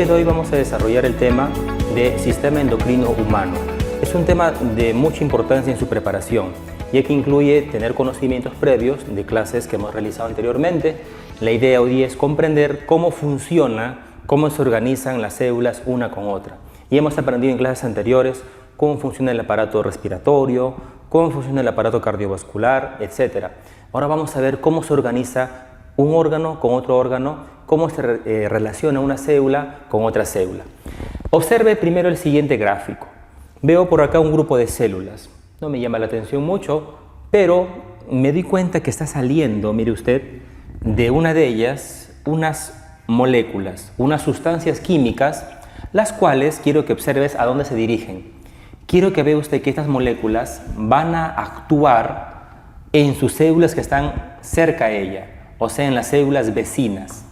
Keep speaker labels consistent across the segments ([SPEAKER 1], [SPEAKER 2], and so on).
[SPEAKER 1] día de hoy vamos a desarrollar el tema de sistema endocrino humano. Es un tema de mucha importancia en su preparación, ya que incluye tener conocimientos previos de clases que hemos realizado anteriormente. La idea hoy es comprender cómo funciona, cómo se organizan las células una con otra. Y hemos aprendido en clases anteriores cómo funciona el aparato respiratorio, cómo funciona el aparato cardiovascular, etc. Ahora vamos a ver cómo se organiza un órgano con otro órgano, cómo se relaciona una célula con otra célula. Observe primero el siguiente gráfico. Veo por acá un grupo de células. No me llama la atención mucho, pero me di cuenta que está saliendo, mire usted, de una de ellas unas moléculas, unas sustancias químicas, las cuales quiero que observes a dónde se dirigen. Quiero que vea usted que estas moléculas van a actuar en sus células que están cerca a ella, o sea, en las células vecinas.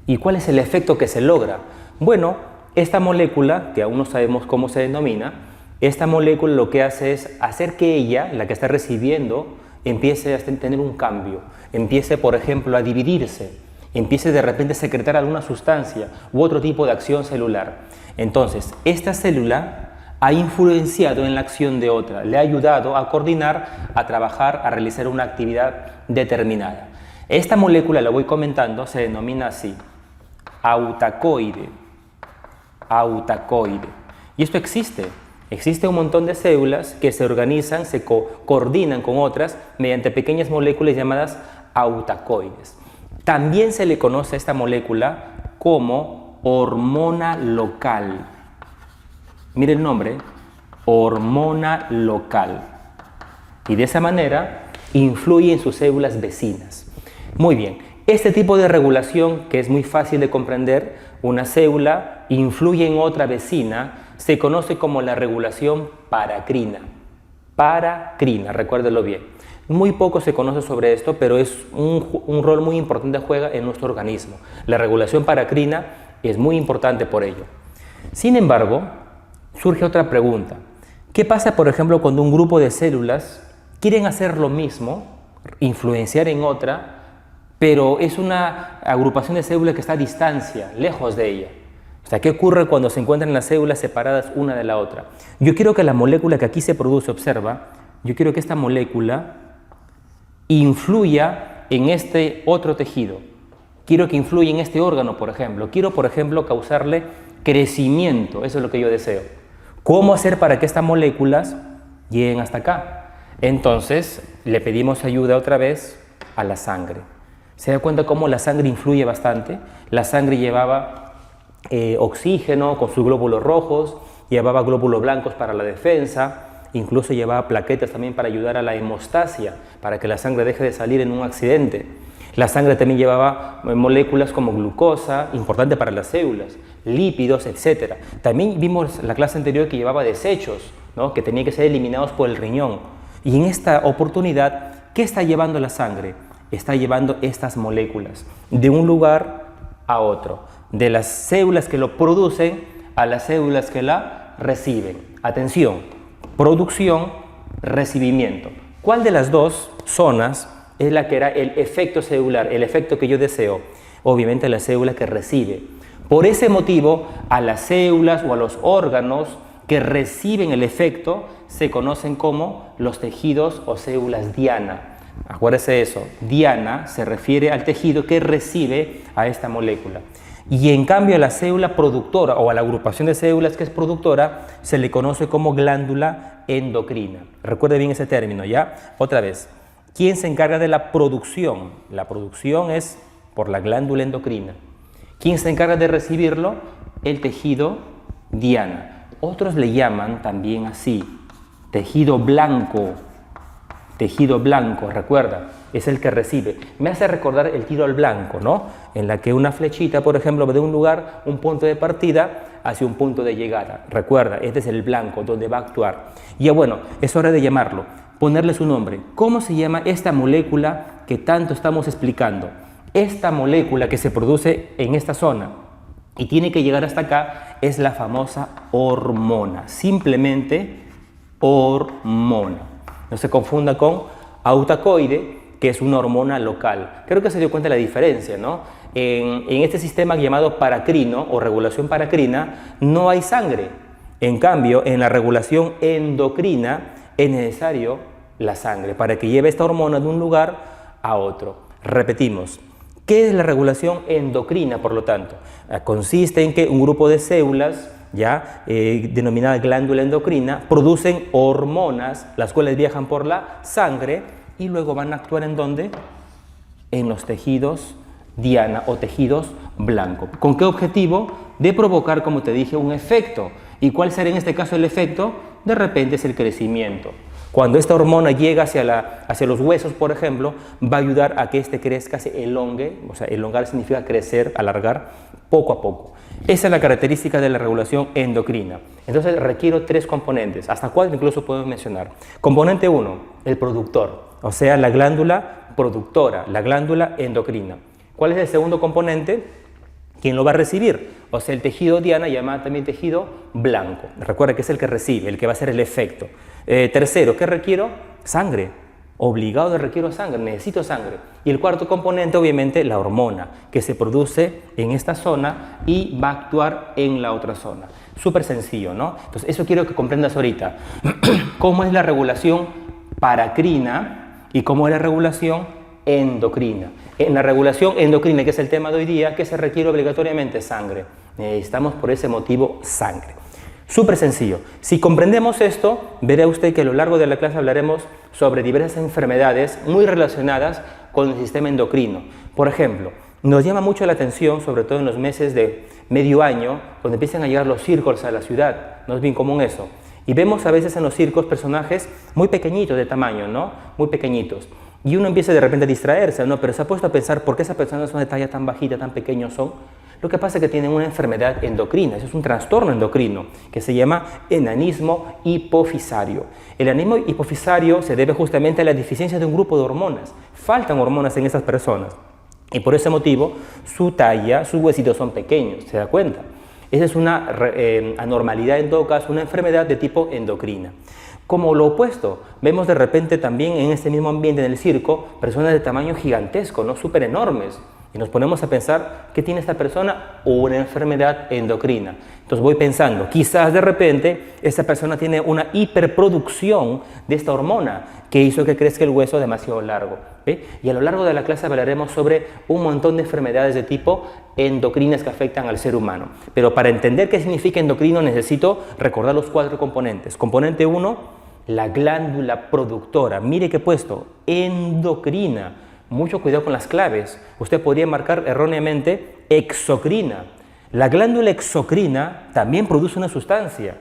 [SPEAKER 1] ¿Y cuál es el efecto que se logra? Bueno, esta molécula, que aún no sabemos cómo se denomina, esta molécula lo que hace es hacer que ella, la que está recibiendo, empiece a tener un cambio, empiece, por ejemplo, a dividirse, empiece de repente a secretar alguna sustancia u otro tipo de acción celular. Entonces, esta célula ha influenciado en la acción de otra, le ha ayudado a coordinar, a trabajar, a realizar una actividad determinada. Esta molécula, la voy comentando, se denomina así, autacoide. Autacoide. Y esto existe. Existe un montón de células que se organizan, se coordinan con otras mediante pequeñas moléculas llamadas autacoides. También se le conoce a esta molécula como hormona local. Mire el nombre, hormona local. Y de esa manera influye en sus células vecinas. Muy bien, este tipo de regulación, que es muy fácil de comprender, una célula influye en otra vecina, se conoce como la regulación paracrina. Paracrina, recuérdelo bien. Muy poco se conoce sobre esto, pero es un rol muy importante que juega en nuestro organismo. La regulación paracrina es muy importante por ello. Sin embargo, surge otra pregunta. ¿Qué pasa, por ejemplo, cuando un grupo de células quieren hacer lo mismo, influenciar en otra, pero es una agrupación de células que está a distancia, lejos de ella? O sea, ¿qué ocurre cuando se encuentran las células separadas una de la otra? Yo quiero que la molécula que aquí se produce, observa, yo quiero que esta molécula influya en este otro tejido. Quiero que influya en este órgano, por ejemplo. Quiero, por ejemplo, causarle crecimiento. Eso es lo que yo deseo. ¿Cómo hacer para que estas moléculas lleguen hasta acá? Entonces, le pedimos ayuda otra vez a la sangre. ¿Se da cuenta cómo la sangre influye bastante? La sangre llevaba oxígeno con sus glóbulos rojos, llevaba glóbulos blancos para la defensa, incluso llevaba plaquetas también para ayudar a la hemostasia, para que la sangre deje de salir en un accidente. La sangre también llevaba moléculas como glucosa, importante para las células, lípidos, etc. También vimos en la clase anterior que llevaba desechos, ¿no?, que tenían que ser eliminados por el riñón. Y en esta oportunidad, ¿qué está llevando la sangre? Está llevando estas moléculas de un lugar a otro, de las células que lo producen a las células que la reciben. Atención, producción, recibimiento. ¿Cuál de las dos zonas es la que era el efecto celular, el efecto que yo deseo? Obviamente la célula que recibe. Por ese motivo, a las células o a los órganos que reciben el efecto se conocen como los tejidos o células diana. Acuérdese de eso, diana se refiere al tejido que recibe a esta molécula. Y en cambio a la célula productora o a la agrupación de células que es productora se le conoce como glándula endocrina. Recuerde bien ese término, ¿ya? Otra vez, ¿quién se encarga de la producción? La producción es por la glándula endocrina. ¿Quién se encarga de recibirlo? El tejido diana. Otros le llaman también así, tejido blanco. Tejido blanco, recuerda, es el que recibe. Me hace recordar el tiro al blanco, ¿no? En la que una flechita, por ejemplo, va de un lugar, un punto de partida, hacia un punto de llegada. Recuerda, este es el blanco, donde va a actuar. Y ya bueno, es hora de llamarlo, ponerle su nombre. ¿Cómo se llama esta molécula que tanto estamos explicando? Esta molécula que se produce en esta zona y tiene que llegar hasta acá es la famosa hormona. Simplemente hormona. No se confunda con autacoide, que es una hormona local. Creo que se dio cuenta de la diferencia, ¿no? En este sistema llamado paracrino o regulación paracrina no hay sangre. En cambio, en la regulación endocrina es necesario la sangre para que lleve esta hormona de un lugar a otro. Repetimos, ¿qué es la regulación endocrina, por lo tanto? Consiste en que un grupo de células, denominada glándula endocrina, producen hormonas, las cuales viajan por la sangre y luego van a actuar ¿en dónde? En los tejidos diana o tejidos blancos. ¿Con qué objetivo? De provocar, como te dije, un efecto. ¿Y cuál será en este caso el efecto? De repente es el crecimiento. Cuando esta hormona llega hacia los huesos, por ejemplo, va a ayudar a que este crezca, se elongue, o sea, elongar significa crecer, alargar, poco a poco. Esa es la característica de la regulación endocrina. Entonces requiero 3 componentes, hasta 4 incluso podemos mencionar. Componente 1, el productor, o sea, la glándula productora, la glándula endocrina. ¿Cuál es el segundo componente? ¿Quién lo va a recibir? O sea, el tejido diana, llamado también tejido blanco. Recuerda que es el que recibe, el que va a hacer el efecto. Tercero, ¿qué requiero? Sangre. Obligado de requiero sangre, necesito sangre. Y el cuarto componente, obviamente, la hormona, que se produce en esta zona y va a actuar en la otra zona. Súper sencillo, ¿no? Entonces, eso quiero que comprendas ahorita. ¿Cómo es la regulación paracrina y cómo es la regulación endocrina? En la regulación endocrina, que es el tema de hoy día, ¿qué se requiere obligatoriamente? Sangre. Necesitamos por ese motivo sangre. Súper sencillo. Si comprendemos esto, verá usted que a lo largo de la clase hablaremos sobre diversas enfermedades muy relacionadas con el sistema endocrino. Por ejemplo, nos llama mucho la atención, sobre todo en los meses de medio año, cuando empiezan a llegar los circos a la ciudad. No es bien común eso. Y vemos a veces en los circos personajes muy pequeñitos de tamaño, ¿no? Muy pequeñitos. Y uno empieza de repente a distraerse, ¿no? Pero se ha puesto a pensar por qué esas personas son de talla tan bajita, tan pequeños son. Lo que pasa es que tienen una enfermedad endocrina, eso es un trastorno endocrino que se llama enanismo hipofisario. El enanismo hipofisario se debe justamente a la deficiencia de un grupo de hormonas. Faltan hormonas en esas personas y por ese motivo su talla, sus huesitos son pequeños, ¿se da cuenta? Esa es una anormalidad, en todo caso, una enfermedad de tipo endocrina. Como lo opuesto, vemos de repente también en este mismo ambiente, en el circo, personas de tamaño gigantesco, ¿no? Súper enormes. Y nos ponemos a pensar, ¿qué tiene esta persona? Una enfermedad endocrina. Entonces voy pensando, quizás de repente esta persona tiene una hiperproducción de esta hormona que hizo que crezca el hueso demasiado largo. ¿Ve? Y a lo largo de la clase hablaremos sobre un montón de enfermedades de tipo endocrinas que afectan al ser humano. Pero para entender qué significa endocrino necesito recordar los 4 componentes. Componente 1, la glándula productora. Mire que he puesto, endocrina. Mucho cuidado con las claves. Usted podría marcar erróneamente exocrina. La glándula exocrina también produce una sustancia,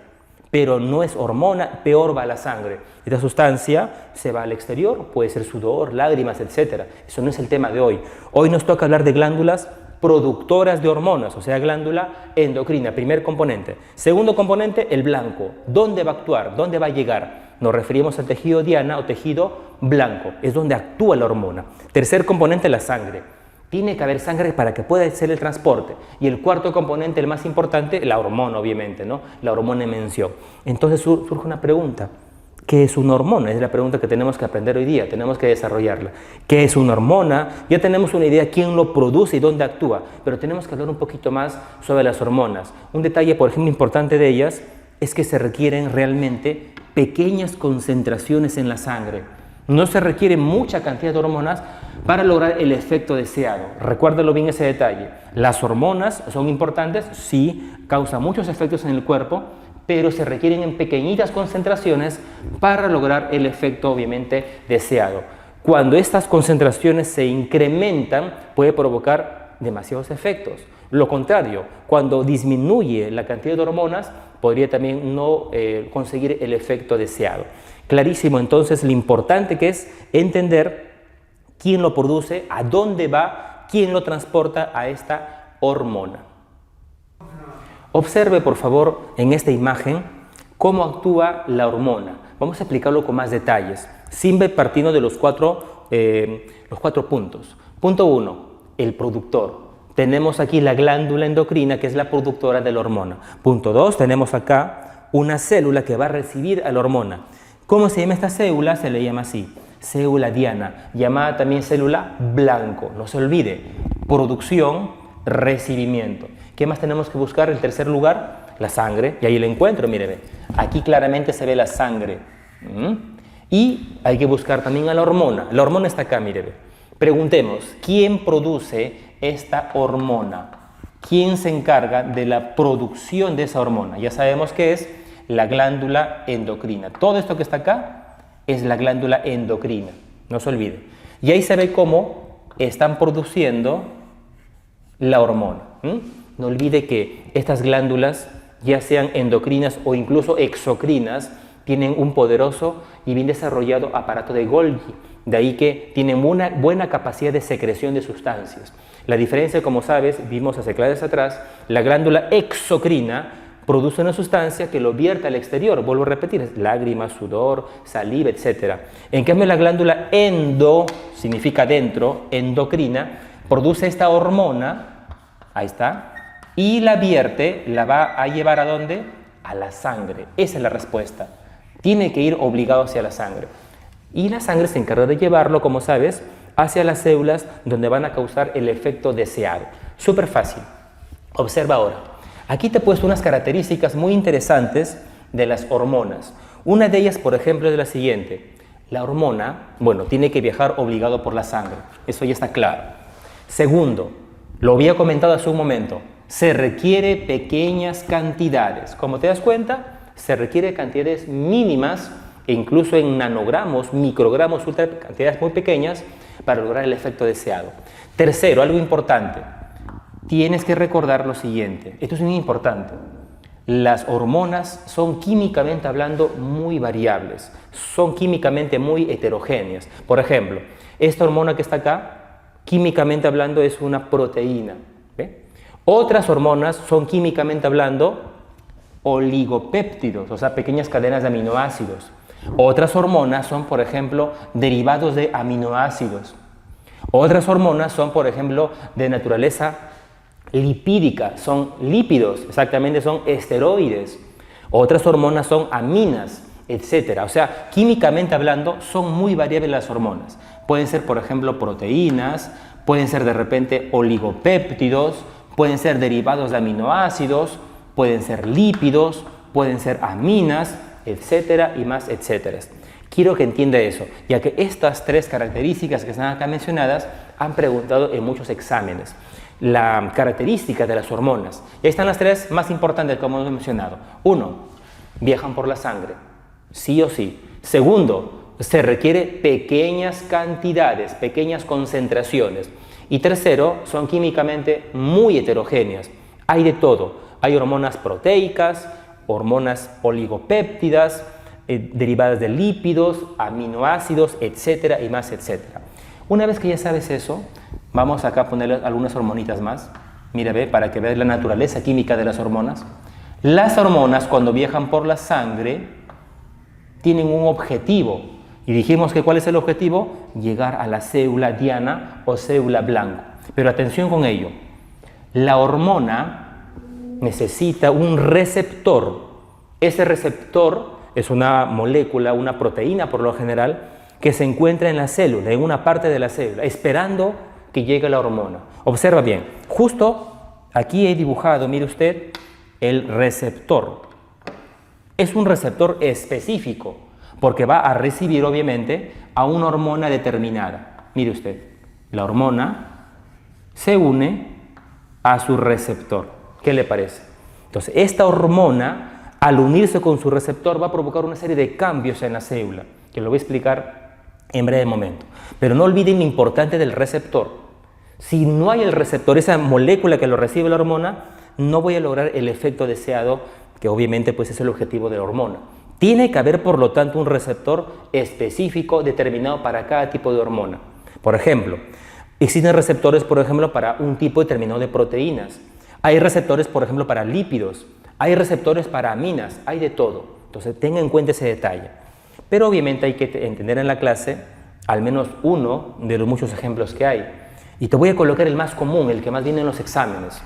[SPEAKER 1] pero no es hormona, peor va a la sangre. Esta sustancia se va al exterior, puede ser sudor, lágrimas, etc. Eso no es el tema de hoy. Hoy nos toca hablar de glándulas productoras de hormonas, o sea, glándula endocrina, primer componente. Segundo componente, el blanco. ¿Dónde va a actuar? ¿Dónde va a llegar? Nos referimos al tejido diana o tejido blanco, es donde actúa la hormona. Tercer componente, la sangre. Tiene que haber sangre para que pueda hacer el transporte. Y el cuarto componente, el más importante, la hormona, obviamente, ¿no? La hormona en mención. Entonces surge una pregunta. ¿Qué es una hormona? Es la pregunta que tenemos que aprender hoy día, tenemos que desarrollarla. ¿Qué es una hormona? Ya tenemos una idea de quién lo produce y dónde actúa, pero tenemos que hablar un poquito más sobre las hormonas. Un detalle, por ejemplo, importante de ellas es que se requieren realmente pequeñas concentraciones en la sangre. No se requiere mucha cantidad de hormonas para lograr el efecto deseado. Recuérdalo bien ese detalle. Las hormonas son importantes, sí, causan muchos efectos en el cuerpo, pero se requieren en pequeñitas concentraciones para lograr el efecto obviamente deseado. Cuando estas concentraciones se incrementan, puede provocar demasiados efectos. Lo contrario, cuando disminuye la cantidad de hormonas, podría también no conseguir el efecto deseado. Clarísimo entonces lo importante que es entender quién lo produce, a dónde va, quién lo transporta a esta hormona. Observe por favor en esta imagen cómo actúa la hormona. Vamos a explicarlo con más detalles, siempre partiendo de los cuatro puntos. Punto 1, el productor. Tenemos aquí la glándula endocrina, que es la productora de la hormona. Punto 2, tenemos acá una célula que va a recibir a la hormona. ¿Cómo se llama esta célula? Se le llama así, célula diana, llamada también célula blanco. No se olvide, producción, recibimiento. ¿Qué más tenemos que buscar? En tercer lugar, la sangre. Y ahí lo encuentro, míreme. Aquí claramente se ve la sangre. Y hay que buscar también a la hormona. La hormona está acá, míreme. Preguntemos, ¿quién produce esta hormona? ¿Quién se encarga de la producción de esa hormona? Ya sabemos que es la glándula endocrina. Todo esto que está acá es la glándula endocrina. No se olvide. Y ahí se ve cómo están produciendo la hormona. No olvide que estas glándulas, ya sean endocrinas o incluso exocrinas, tienen un poderoso y bien desarrollado aparato de Golgi. De ahí que tienen una buena capacidad de secreción de sustancias. La diferencia, como sabes, vimos hace clases atrás, la glándula exocrina produce una sustancia que lo vierte al exterior. Vuelvo a repetir, lágrimas, sudor, saliva, etc. En cambio, la glándula endo, significa dentro, endocrina, produce esta hormona, ahí está, y la vierte, la va a llevar ¿a dónde? A la sangre. Esa es la respuesta. Tiene que ir obligado hacia la sangre. Y la sangre se encarga de llevarlo, como sabes, hacia las células donde van a causar el efecto deseado. Súper fácil. Observa ahora. Aquí te he puesto unas características muy interesantes de las hormonas. Una de ellas, por ejemplo, es la siguiente. La hormona, bueno, tiene que viajar obligado por la sangre. Eso ya está claro. Segundo, lo había comentado hace un momento, se requiere pequeñas cantidades. Como te das cuenta, se requiere cantidades mínimas, e incluso en nanogramos, microgramos, cantidades muy pequeñas, para lograr el efecto deseado. Tercero, algo importante. Tienes que recordar lo siguiente. Esto es muy importante. Las hormonas son químicamente hablando muy variables. Son químicamente muy heterogéneas. Por ejemplo, esta hormona que está acá, químicamente hablando es una proteína. ¿Ve? Otras hormonas son químicamente hablando oligopéptidos, o sea, pequeñas cadenas de aminoácidos. Otras hormonas son, por ejemplo, derivados de aminoácidos. Otras hormonas son, por ejemplo, de naturaleza lipídica, son lípidos, exactamente son esteroides. Otras hormonas son aminas, etc. O sea, químicamente hablando, son muy variables las hormonas. Pueden ser, por ejemplo, proteínas, pueden ser de repente oligopéptidos, pueden ser derivados de aminoácidos, pueden ser lípidos, pueden ser aminas, etcétera y más, etcétera. Quiero que entienda eso, ya que estas tres características que están acá mencionadas han preguntado en muchos exámenes. La característica de las hormonas. Y ahí están las tres más importantes como hemos mencionado. Uno, viajan por la sangre, sí o sí. Segundo, se requiere pequeñas cantidades, pequeñas concentraciones. Y tercero, son químicamente muy heterogéneas. Hay de todo. Hay hormonas proteicas, hormonas oligopéptidas, derivadas de lípidos, aminoácidos, etcétera y más, etcétera. Una vez que ya sabes eso, vamos acá a ponerle algunas hormonitas más. Mira, ve, para que veas la naturaleza química de las hormonas. Las hormonas, cuando viajan por la sangre, tienen un objetivo. Y dijimos que ¿cuál es el objetivo? Llegar a la célula diana o célula blanco. Pero atención con ello. La hormona necesita un receptor. Ese receptor es una molécula, una proteína por lo general, que se encuentra en la célula, en una parte de la célula, esperando que llegue la hormona. Observa bien, justo aquí he dibujado, mire usted, el receptor. Es un receptor específico, porque va a recibir obviamente a una hormona determinada. Mire usted, la hormona se une a su receptor. ¿Qué le parece? Entonces, esta hormona, al unirse con su receptor, va a provocar una serie de cambios en la célula, que lo voy a explicar en breve momento. Pero no olviden lo importante del receptor. Si no hay el receptor, esa molécula que lo recibe la hormona, no voy a lograr el efecto deseado, que obviamente pues, es el objetivo de la hormona. Tiene que haber, por lo tanto, un receptor específico determinado para cada tipo de hormona. Por ejemplo, existen receptores, por ejemplo, para un tipo determinado de proteínas. Hay receptores, por ejemplo, para lípidos. Hay receptores para aminas. Hay de todo. Entonces, tenga en cuenta ese detalle. Pero obviamente hay que entender en la clase al menos uno de los muchos ejemplos que hay. Y te voy a colocar el más común, el que más viene en los exámenes.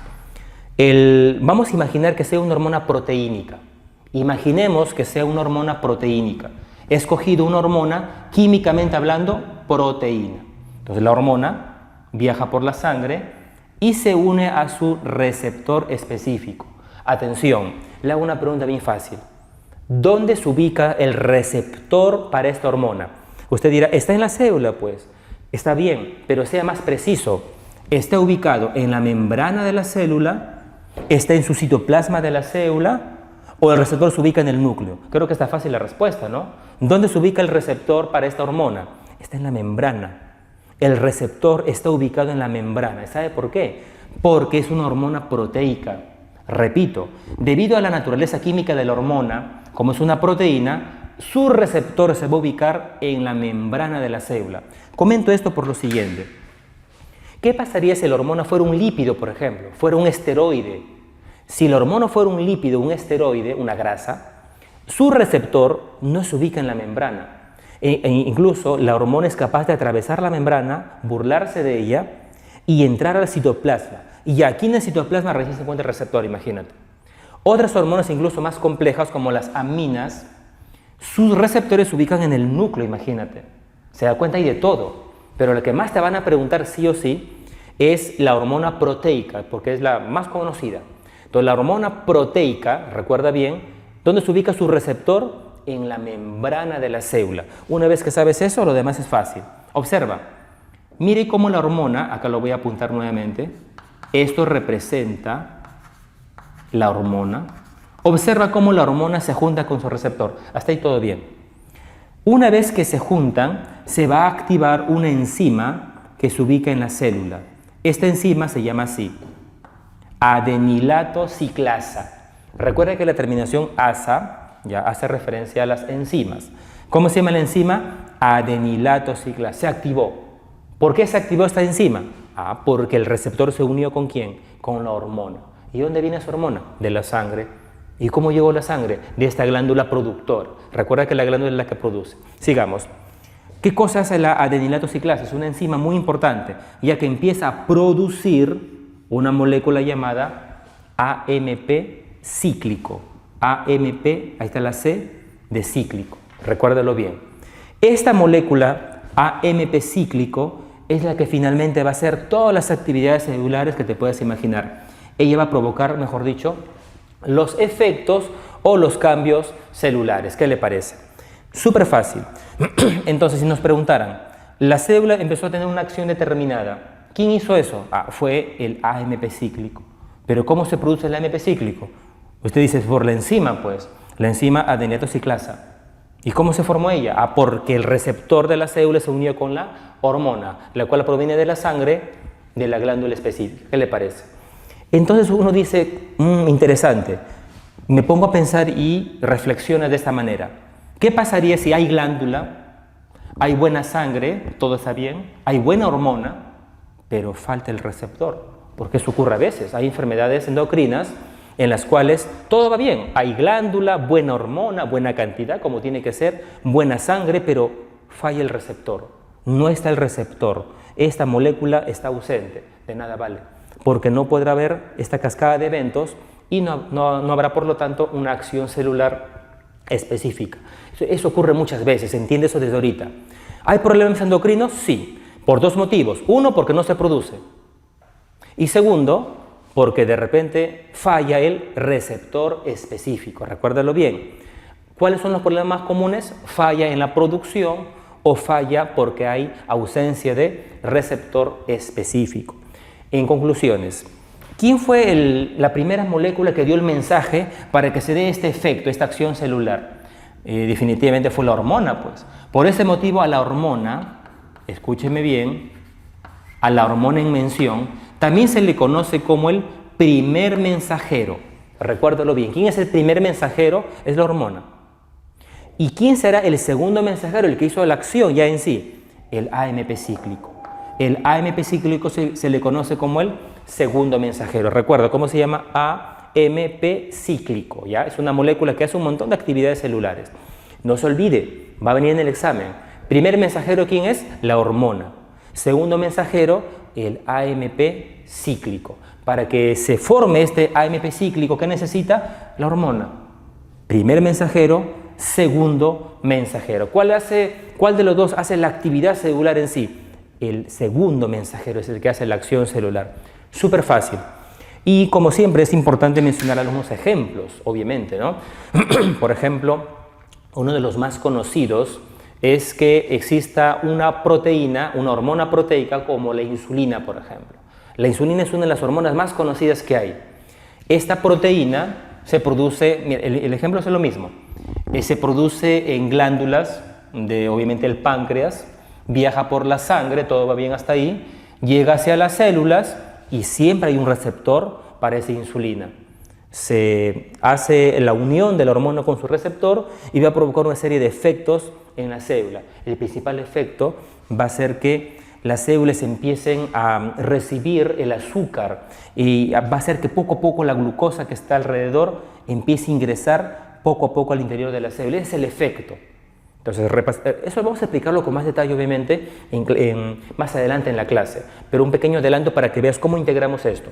[SPEAKER 1] Vamos a imaginar que sea una hormona proteínica. Imaginemos que sea una hormona proteínica. He escogido una hormona, químicamente hablando, proteína. Entonces la hormona viaja por la sangre, y se une a su receptor específico. Atención, le hago una pregunta bien fácil. ¿Dónde se ubica el receptor para esta hormona? Usted dirá, está en la célula, pues. Está bien, pero sea más preciso. ¿Está ubicado en la membrana de la célula? ¿Está en su citoplasma de la célula? ¿O el receptor se ubica en el núcleo? Creo que está fácil la respuesta, ¿no? ¿Dónde se ubica el receptor para esta hormona? Está en la membrana. El receptor está ubicado en la membrana. ¿Sabe por qué? Porque es una hormona proteica. Repito, debido a la naturaleza química de la hormona, como es una proteína, su receptor se va a ubicar en la membrana de la célula. Comento esto por lo siguiente. ¿Qué pasaría si la hormona fuera un lípido, por ejemplo? Fuera un esteroide. Si la hormona fuera un lípido, un esteroide, una grasa, su receptor no se ubica en la membrana. Incluso la hormona es capaz de atravesar la membrana, burlarse de ella y entrar al citoplasma. Y aquí en el citoplasma recién se encuentra el receptor, imagínate. Otras hormonas incluso más complejas, como las aminas, sus receptores se ubican en el núcleo, imagínate. Se da cuenta, hay de todo. Pero lo que más te van a preguntar sí o sí es la hormona proteica, porque es la más conocida. Entonces, la hormona proteica, recuerda bien, ¿dónde se ubica su receptor? En la membrana de la célula. Una vez que sabes eso, lo demás es fácil. Observa, mire cómo la hormona, acá lo voy a apuntar nuevamente, esto representa la hormona. Observa cómo la hormona se junta con su receptor. Hasta ahí todo bien. Una vez que se juntan, se va a activar una enzima que se ubica en la célula. Esta enzima se llama así, adenilato ciclasa. Recuerda que la terminación asa ya hace referencia a las enzimas. ¿Cómo se llama la enzima? Adenilato ciclasa. Se activó. ¿Por qué se activó esta enzima? Porque el receptor se unió ¿con quién? Con la hormona. ¿Y dónde viene esa hormona? De la sangre. ¿Y cómo llegó la sangre? De esta glándula productora. Recuerda que la glándula es la que produce. Sigamos. ¿Qué cosa hace la adenilato ciclasa? Es una enzima muy importante, ya que empieza a producir una molécula llamada AMP cíclico. AMP, ahí está la C de cíclico. Recuérdalo bien. Esta molécula AMP cíclico es la que finalmente va a hacer todas las actividades celulares que te puedas imaginar. Ella va a provocar, mejor dicho, los efectos o los cambios celulares. ¿Qué le parece? Súper fácil. Entonces, si nos preguntaran, la célula empezó a tener una acción determinada. ¿Quién hizo eso? Fue el AMP cíclico. ¿Pero cómo se produce el AMP cíclico? Usted dice, por la enzima, pues. La enzima adenilato ciclasa. ¿Y cómo se formó ella? Porque el receptor de la célula se unió con la hormona, la cual proviene de la sangre de la glándula específica. ¿Qué le parece? Entonces uno dice, interesante, me pongo a pensar y reflexiona de esta manera. ¿Qué pasaría si hay glándula, hay buena sangre, todo está bien, hay buena hormona, pero falta el receptor? Porque eso ocurre a veces. Hay enfermedades endocrinas en las cuales todo va bien. Hay glándula, buena hormona, buena cantidad, como tiene que ser, buena sangre, pero falla el receptor. No está el receptor. Esta molécula está ausente. De nada vale. Porque no podrá haber esta cascada de eventos y no habrá, por lo tanto, una acción celular específica. Eso ocurre muchas veces, entiende eso desde ahorita. ¿Hay problemas endocrinos? Sí, por dos motivos. Uno, porque no se produce. Y segundo, porque de repente falla el receptor específico. Recuérdalo bien. ¿Cuáles son los problemas más comunes? Falla en la producción o falla porque hay ausencia de receptor específico. En conclusiones, ¿quién fue la primera molécula que dio el mensaje para que se dé este efecto, esta acción celular? Definitivamente fue la hormona, pues. Por ese motivo a la hormona, escúcheme bien, a la hormona en mención, también se le conoce como el primer mensajero. Recuérdalo bien. ¿Quién es el primer mensajero? Es la hormona. ¿Y quién será el segundo mensajero, el que hizo la acción ya en sí? El AMP cíclico. El AMP cíclico se le conoce como el segundo mensajero. Recuerda, ¿cómo se llama? AMP cíclico, ¿ya? Es una molécula que hace un montón de actividades celulares. No se olvide, va a venir en el examen. Primer mensajero, ¿quién es? La hormona. Segundo mensajero, el AMP cíclico. Para que se forme este AMP cíclico, ¿qué necesita? La hormona. Primer mensajero, segundo mensajero. ¿Cuál de los dos hace la actividad celular en sí? El segundo mensajero es el que hace la acción celular. Súper fácil. Y como siempre es importante mencionar algunos ejemplos, obviamente, ¿no? Por ejemplo, uno de los más conocidos es que exista una proteína, una hormona proteica como la insulina, por ejemplo. La insulina es una de las hormonas más conocidas que hay. Esta proteína se produce, el ejemplo es lo mismo, se produce en glándulas de, obviamente, el páncreas, viaja por la sangre, todo va bien hasta ahí, llega hacia las células y siempre hay un receptor para esa insulina. Se hace la unión de la hormona con su receptor y va a provocar una serie de efectos en la célula. El principal efecto va a ser que las células empiecen a recibir el azúcar y va a hacer que poco a poco la glucosa que está alrededor empiece a ingresar poco a poco al interior de la célula. Ese es el efecto. Entonces, eso vamos a explicarlo con más detalle, obviamente, más adelante en la clase, pero un pequeño adelanto para que veas cómo integramos esto.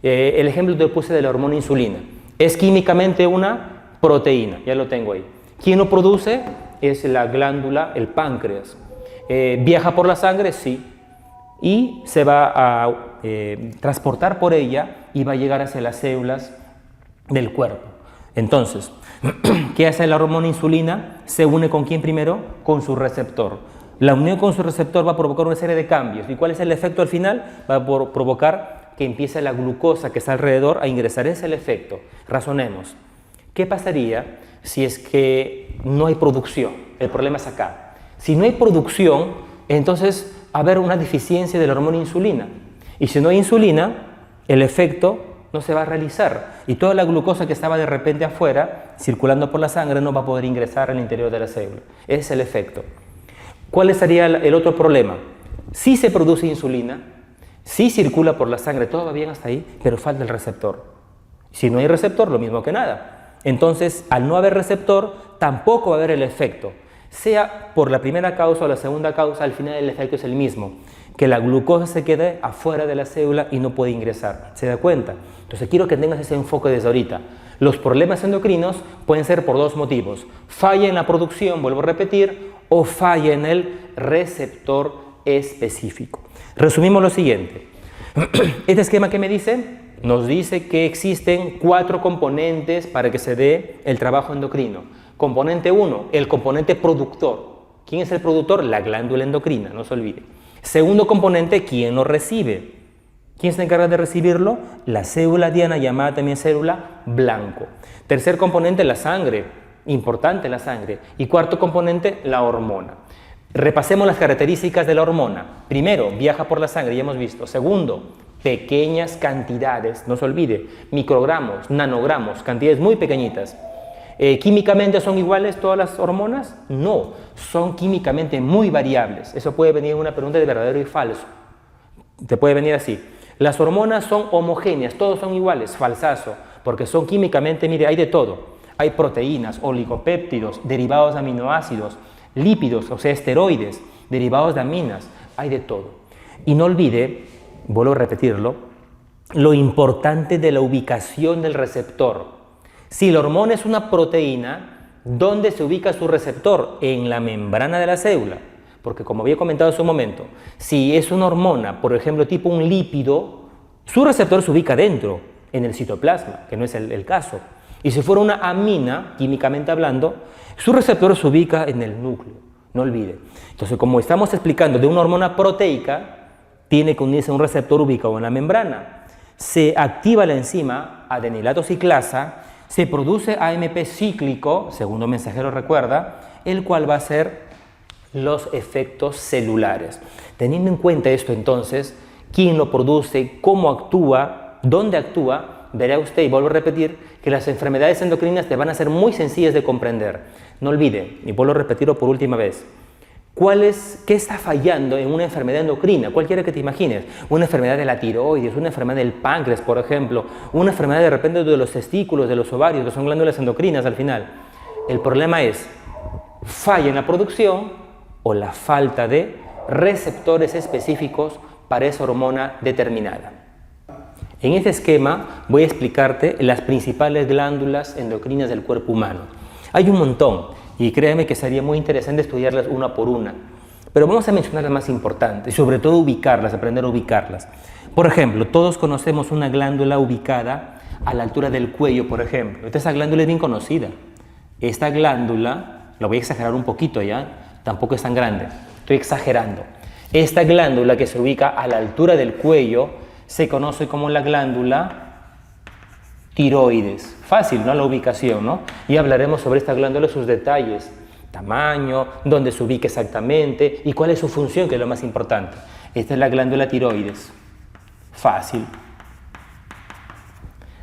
[SPEAKER 1] El ejemplo que puse de la hormona insulina. Es químicamente una proteína, ya lo tengo ahí. ¿Quién lo produce? Es la glándula, el páncreas. ¿Viaja por la sangre? Sí. Y se va a transportar por ella y va a llegar hacia las células del cuerpo. Entonces, ¿qué hace la hormona insulina? Se une ¿con quién primero? Con su receptor. La unión con su receptor va a provocar una serie de cambios. ¿Y cuál es el efecto al final? Va a provocar que empiece la glucosa que está alrededor a ingresar. Ese es el efecto. Razonemos. ¿Qué pasaría si es que no hay producción? El problema es acá. Si no hay producción, entonces va a haber una deficiencia de la hormona insulina. Y si no hay insulina, el efecto no se va a realizar. Y toda la glucosa que estaba de repente afuera, circulando por la sangre, no va a poder ingresar al interior de la célula. Ese es el efecto. ¿Cuál sería el otro problema? Sí se produce insulina, sí circula por la sangre, todo va bien hasta ahí, pero falta el receptor. Si no hay receptor, lo mismo que nada. Entonces, al no haber receptor, tampoco va a haber el efecto. Sea por la primera causa o la segunda causa, al final el efecto es el mismo, que la glucosa se quede afuera de la célula y no puede ingresar. ¿Se da cuenta? Entonces quiero que tengas ese enfoque desde ahorita. Los problemas endocrinos pueden ser por dos motivos. Falla en la producción, vuelvo a repetir, o falla en el receptor específico. Resumimos lo siguiente. Este esquema que me dice, nos dice que existen 4 componentes para que se dé el trabajo endocrino. Componente 1, el componente productor. ¿Quién es el productor? La glándula endocrina, no se olvide. Segundo componente, ¿quién lo recibe? ¿Quién se encarga de recibirlo? La célula diana, llamada también célula blanco. Tercer componente, la sangre. Importante la sangre. Y cuarto componente, la hormona. Repasemos las características de la hormona. Primero, viaja por la sangre, ya hemos visto. Segundo, pequeñas cantidades, no se olvide, microgramos, nanogramos, cantidades muy pequeñitas. ¿Químicamente son iguales todas las hormonas? No, son químicamente muy variables. Eso puede venir una pregunta de verdadero y falso. Te puede venir así. Las hormonas son homogéneas, todos son iguales, falsazo, porque son químicamente, mire, hay de todo. Hay proteínas, oligopéptidos, derivados de aminoácidos, lípidos, o sea, esteroides, derivados de aminas, hay de todo. Y no olvide, vuelvo a repetirlo, lo importante de la ubicación del receptor. Si la hormona es una proteína, ¿dónde se ubica su receptor? En la membrana de la célula. Porque como había comentado hace un momento, si es una hormona, por ejemplo, tipo un lípido, su receptor se ubica dentro, en el citoplasma, que no es el caso. Y si fuera una amina, químicamente hablando, su receptor se ubica en el núcleo, no olvide. Entonces, como estamos explicando de una hormona proteica, tiene que unirse a un receptor ubicado en la membrana. Se activa la enzima adenilato ciclasa, se produce AMP cíclico, segundo mensajero recuerda, el cual va a ser los efectos celulares. Teniendo en cuenta esto entonces, quién lo produce, cómo actúa, dónde actúa, verá usted, y vuelvo a repetir, que las enfermedades endocrinas te van a ser muy sencillas de comprender. No olvide, y vuelvo a repetirlo por última vez, ¿qué está fallando en una enfermedad endocrina? Cualquiera que te imagines, una enfermedad de la tiroides, una enfermedad del páncreas, por ejemplo, una enfermedad de repente de los testículos, de los ovarios, que son glándulas endocrinas al final. El problema es, falla en la producción o la falta de receptores específicos para esa hormona determinada. En este esquema voy a explicarte las principales glándulas endocrinas del cuerpo humano. Hay un montón y créeme que sería muy interesante estudiarlas una por una, pero vamos a mencionar las más importantes y sobre todo ubicarlas, aprender a ubicarlas. Por ejemplo, todos conocemos una glándula ubicada a la altura del cuello, por ejemplo. Esta glándula es bien conocida. Esta glándula, la voy a exagerar un poquito ya, tampoco es tan grande, estoy exagerando. Esta glándula que se ubica a la altura del cuello se conoce como la glándula tiroides. Fácil, ¿no? La ubicación, ¿no? Y hablaremos sobre esta glándula, sus detalles, tamaño, dónde se ubica exactamente y cuál es su función, que es lo más importante. Esta es la glándula tiroides. Fácil.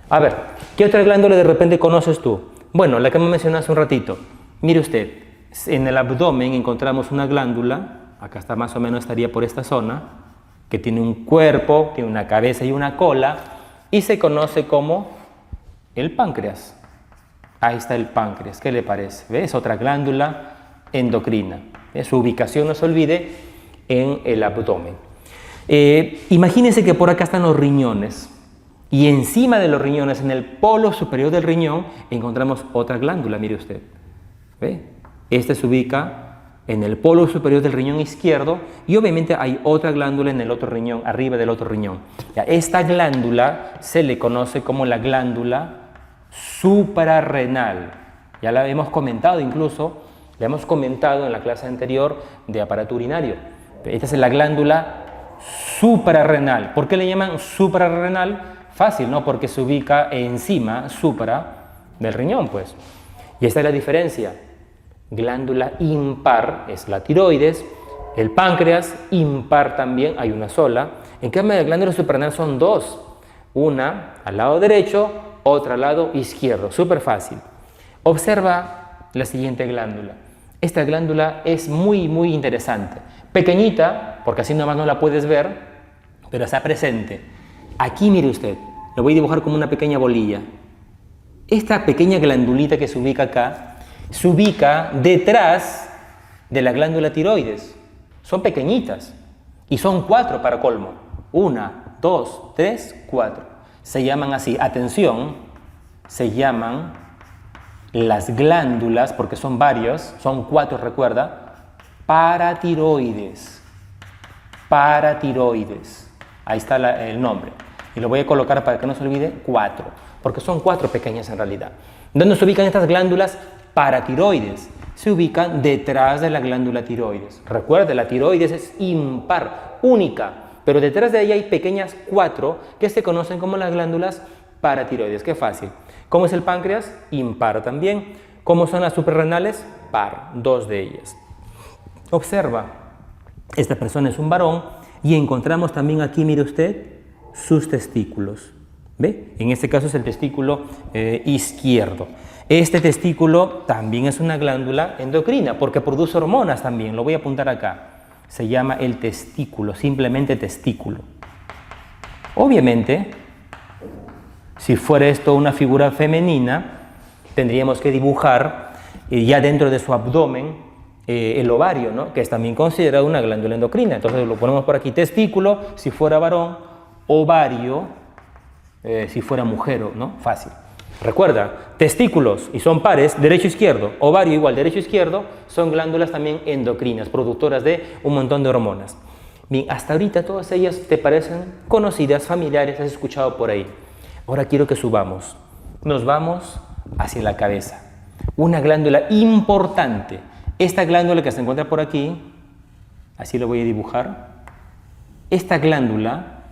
[SPEAKER 1] A ver, ¿qué otra glándula de repente conoces tú? Bueno, la que me mencioné hace un ratito. Mire usted, en el abdomen encontramos una glándula, acá está más o menos, estaría por esta zona, que tiene un cuerpo, tiene una cabeza y una cola, y se conoce como el páncreas. Ahí está el páncreas, ¿qué le parece? ¿Ve? Es otra glándula endocrina. Su ubicación, no se olvide, en el abdomen. Imagínense que por acá están los riñones. Y encima de los riñones, en el polo superior del riñón, encontramos otra glándula, mire usted. ¿Ve? Este se ubica en el polo superior del riñón izquierdo y obviamente hay otra glándula en el otro riñón, arriba del otro riñón. Ya, esta glándula se le conoce como la glándula suprarrenal. Ya la hemos comentado incluso, la hemos comentado en la clase anterior de aparato urinario. Esta es la glándula suprarrenal. ¿Por qué le llaman suprarrenal? Fácil, ¿no? Porque se ubica encima, supra, del riñón, pues. Y esta es la diferencia. Glándula impar es la tiroides, el páncreas, impar también, hay una sola. En cambio, la glándula suprarrenal son dos. Una al lado derecho, otra al lado izquierdo. Súper fácil. Observa la siguiente glándula. Esta glándula es muy, muy interesante. Pequeñita, porque así nomás no la puedes ver, pero está presente. Aquí mire usted, lo voy a dibujar como una pequeña bolilla. Esta pequeña glandulita que se ubica acá, se ubica detrás de la glándula tiroides. Son pequeñitas y son 4 para colmo. 1, 2, 3, 4. Se llaman así, atención, se llaman las glándulas, porque son varios, son 4, recuerda, paratiroides. Paratiroides. Ahí está el nombre. Y lo voy a colocar para que no se olvide, 4, porque son 4 pequeñas en realidad. ¿Dónde se ubican estas glándulas? Paratiroides. Se ubican detrás de la glándula tiroides. Recuerde, la tiroides es impar, única, pero detrás de ella hay pequeñas 4 que se conocen como las glándulas paratiroides. Qué fácil. ¿Cómo es el páncreas? Impar también. ¿Cómo son las suprarrenales? Par, 2 de ellas. Observa, esta persona es un varón y encontramos también aquí, mire usted, sus testículos. ¿Ve? En este caso es el testículo izquierdo. Este testículo también es una glándula endocrina porque produce hormonas también. Lo voy a apuntar acá. Se llama el testículo, simplemente testículo. Obviamente, si fuera esto una figura femenina, tendríamos que dibujar ya dentro de su abdomen el ovario, ¿no? Que es también considerado una glándula endocrina. Entonces lo ponemos por aquí, testículo, si fuera varón, ovario, si fuera mujer, ¿no? Fácil. Recuerda, testículos, y son pares, derecho-izquierdo, ovario igual, derecho-izquierdo, son glándulas también endocrinas, productoras de un montón de hormonas. Bien, hasta ahorita todas ellas te parecen conocidas, familiares, has escuchado por ahí. Ahora quiero que subamos. Nos vamos hacia la cabeza. Una glándula importante. Esta glándula que se encuentra por aquí, así lo voy a dibujar. Esta glándula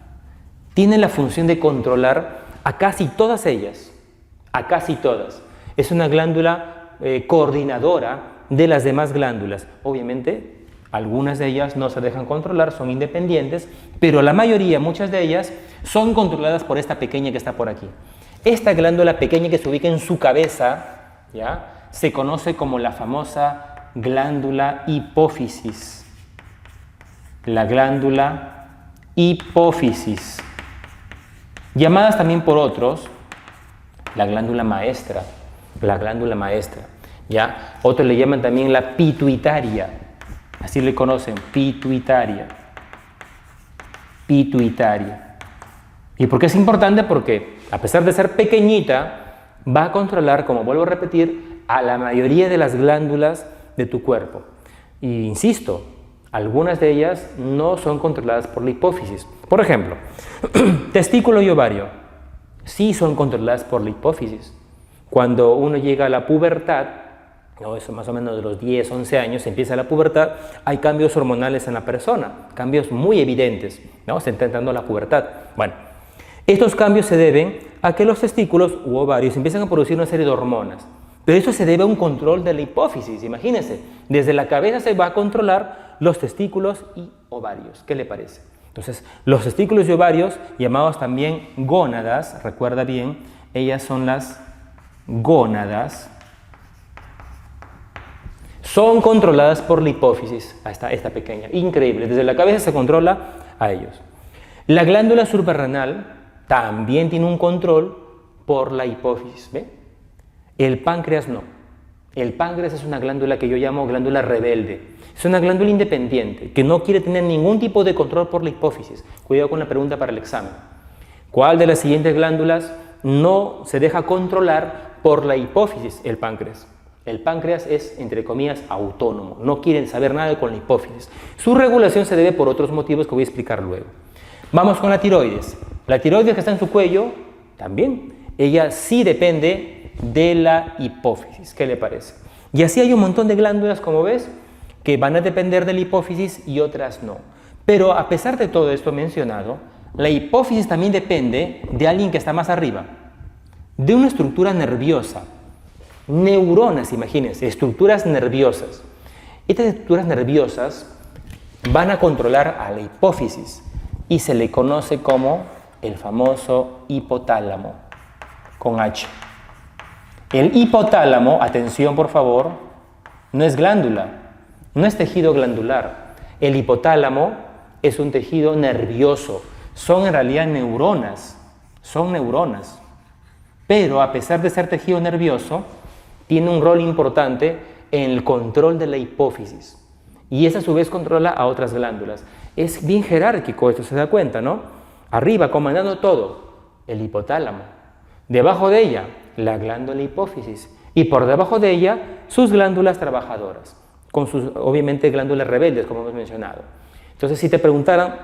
[SPEAKER 1] tiene la función de controlar a casi todas ellas. A casi todas. Es una glándula coordinadora de las demás glándulas. Obviamente, algunas de ellas no se dejan controlar, son independientes, pero la mayoría, muchas de ellas, son controladas por esta pequeña que está por aquí. Esta glándula pequeña que se ubica en su cabeza, ¿ya?, se conoce como la famosa glándula hipófisis. La glándula hipófisis. Llamadas también por otros, la glándula maestra, ¿ya? Otros le llaman también la pituitaria, así le conocen, pituitaria. ¿Y por qué es importante? Porque a pesar de ser pequeñita, va a controlar, como vuelvo a repetir, a la mayoría de las glándulas de tu cuerpo. Y insisto, Algunas de ellas no son controladas por la hipófisis. Por ejemplo, testículo y ovario sí son controladas por la hipófisis. Cuando uno llega a la pubertad, ¿no? Eso más o menos de los 10, 11 años, empieza la pubertad, hay cambios hormonales en la persona, cambios muy evidentes, ¿no? Se está entrando la pubertad. Bueno, estos cambios se deben a que los testículos u ovarios empiezan a producir una serie de hormonas. Pero eso se debe a un control de la hipófisis, imagínense. Desde la cabeza se va a controlar los testículos y ovarios. ¿Qué le parece? Entonces, los testículos y ovarios, llamados también gónadas, recuerda bien, ellas son las gónadas, son controladas por la hipófisis, esta pequeña, increíble, desde la cabeza se controla a ellos. La glándula suprarrenal también tiene un control por la hipófisis, ¿ve? El páncreas no. El páncreas es una glándula que yo llamo glándula rebelde. Es una glándula independiente que no quiere tener ningún tipo de control por la hipófisis. Cuidado con la pregunta para el examen. ¿Cuál de las siguientes glándulas no se deja controlar por la hipófisis? El páncreas. El páncreas es, entre comillas, autónomo. No quiere saber nada con la hipófisis. Su regulación se debe por otros motivos que voy a explicar luego. Vamos con la tiroides. La tiroides que está en su cuello, también, ella sí depende de la hipófisis. ¿Qué le parece? Y así hay un montón de glándulas, como ves, que van a depender de la hipófisis y otras no. Pero a pesar de todo esto mencionado, la hipófisis también depende de alguien que está más arriba, de una estructura nerviosa. Neuronas, imagínense, estructuras nerviosas. Estas estructuras nerviosas van a controlar a la hipófisis y se le conoce como el famoso hipotálamo, con H. El hipotálamo, atención por favor, no es glándula, no es tejido glandular. El hipotálamo es un tejido nervioso, son en realidad neuronas, son neuronas. Pero a pesar de ser tejido nervioso, tiene un rol importante en el control de la hipófisis. Y esa a su vez controla a otras glándulas. Es bien jerárquico esto, se da cuenta, ¿no? Arriba, comandando todo, el hipotálamo. Debajo de ella, la glándula hipófisis. Y por debajo de ella, sus glándulas trabajadoras, con sus, obviamente, glándulas rebeldes, como hemos mencionado. Entonces, si te preguntaran,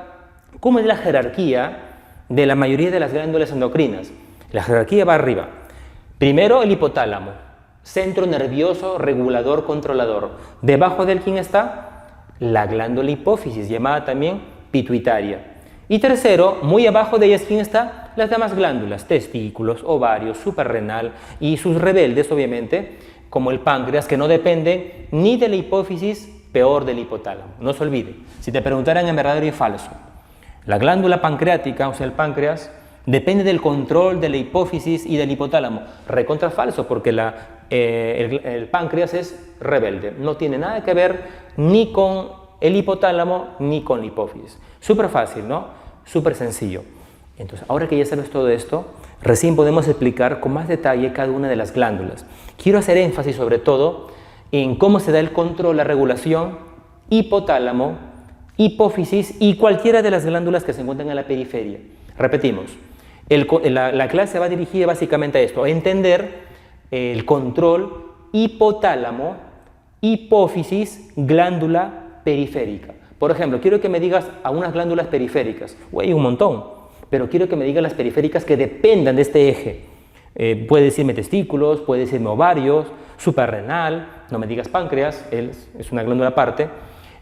[SPEAKER 1] ¿cómo es la jerarquía de la mayoría de las glándulas endocrinas? La jerarquía va arriba. Primero, el hipotálamo, centro nervioso, regulador, controlador. Debajo de él, ¿quién está? La glándula hipófisis, llamada también pituitaria. Y tercero, muy abajo de ellas, ¿quién está? Las demás glándulas, testículos, ovarios, suprarrenal y sus rebeldes, obviamente, como el páncreas, que no dependen ni de la hipófisis, peor del hipotálamo. No se olvide, si te preguntaran en verdadero y falso, la glándula pancreática, o sea, el páncreas, depende del control de la hipófisis y del hipotálamo. Recontra falso, porque el páncreas es rebelde, no tiene nada que ver ni con el hipotálamo ni con la hipófisis. Súper fácil, ¿no? Súper sencillo. Entonces, ahora que ya sabes todo esto, recién podemos explicar con más detalle cada una de las glándulas. Quiero hacer énfasis sobre todo en cómo se da el control, la regulación, hipotálamo, hipófisis y cualquiera de las glándulas que se encuentran en la periferia. Repetimos, la clase va dirigida básicamente a esto, a entender el control hipotálamo, hipófisis, glándula periférica. Por ejemplo, quiero que me digas a unas glándulas periféricas, hay un montón, pero quiero que me digas las periféricas que dependan de este eje. Puede decirme testículos, puede decirme ovarios, suprarrenal, no me digas páncreas, es una glándula aparte.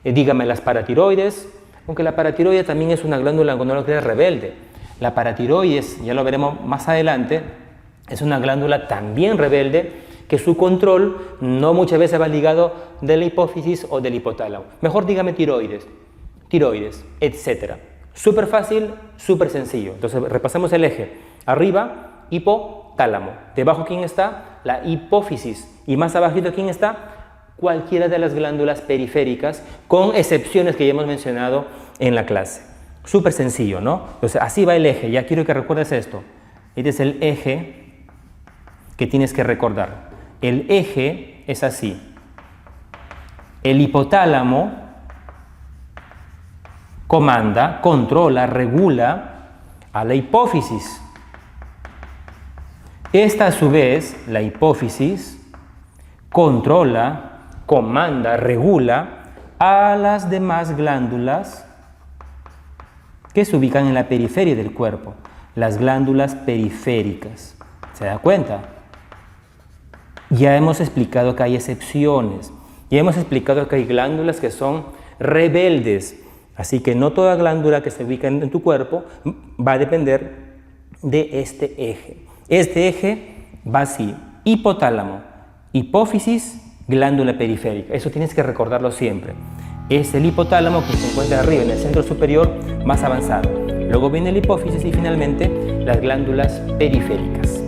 [SPEAKER 1] Dígame las paratiroides, aunque la paratiroide también es una glándula rebelde. La paratiroides, ya lo veremos más adelante, es una glándula también rebelde que su control no muchas veces va ligado de la hipófisis o del hipotálamo. Mejor dígame tiroides, etc. Súper fácil, súper sencillo. Entonces repasemos el eje. Arriba, hipotálamo. Debajo, ¿quién está? La hipófisis. Y más abajito, ¿quién está? Cualquiera de las glándulas periféricas, con excepciones que ya hemos mencionado en la clase. Súper sencillo, ¿no? Entonces así va el eje. Ya quiero que recuerdes esto. Este es el eje que tienes que recordar. El eje es así. El hipotálamo comanda, controla, regula a la hipófisis. Esta a su vez, la hipófisis, controla, comanda, regula a las demás glándulas que se ubican en la periferia del cuerpo, las glándulas periféricas. ¿Se da cuenta? Ya hemos explicado que hay excepciones, ya hemos explicado que hay glándulas que son rebeldes, así que no toda glándula que se ubica en tu cuerpo va a depender de este eje. Este eje va así: hipotálamo, hipófisis, glándula periférica. Eso tienes que recordarlo siempre. Es el hipotálamo que se encuentra arriba en el centro superior más avanzado. Luego viene el hipófisis y finalmente las glándulas periféricas.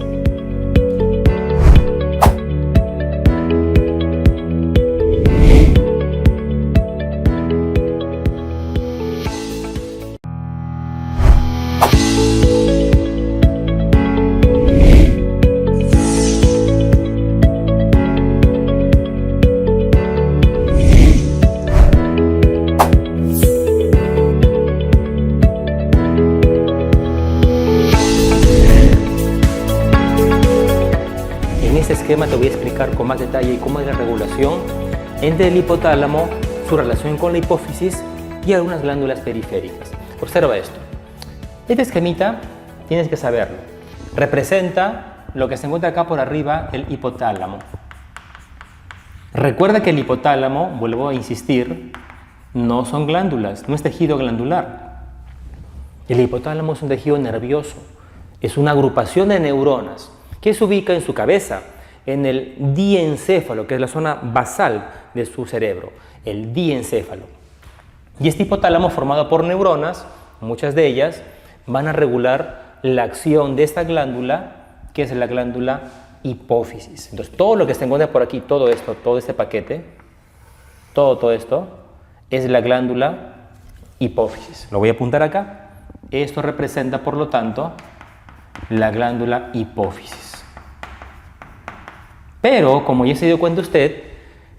[SPEAKER 1] Esquema te voy a explicar con más detalle cómo es la regulación entre el hipotálamo, su relación con la hipófisis y algunas glándulas periféricas. Observa esto. Este esquemita tienes que saberlo. Representa lo que se encuentra acá por arriba, el hipotálamo. Recuerda que el hipotálamo, vuelvo a insistir, no son glándulas, no es tejido glandular. El hipotálamo es un tejido nervioso, es una agrupación de neuronas que se ubica en su cabeza, en el diencéfalo, que es la zona basal de su cerebro, el diencéfalo. Y este hipotálamo, formado por neuronas, muchas de ellas van a regular la acción de esta glándula, que es la glándula hipófisis. Entonces, todo lo que se encuentra por aquí, todo esto, todo este paquete, todo esto, es la glándula hipófisis. Lo voy a apuntar acá. Esto representa, por lo tanto, la glándula hipófisis. Pero, como ya se dio cuenta usted,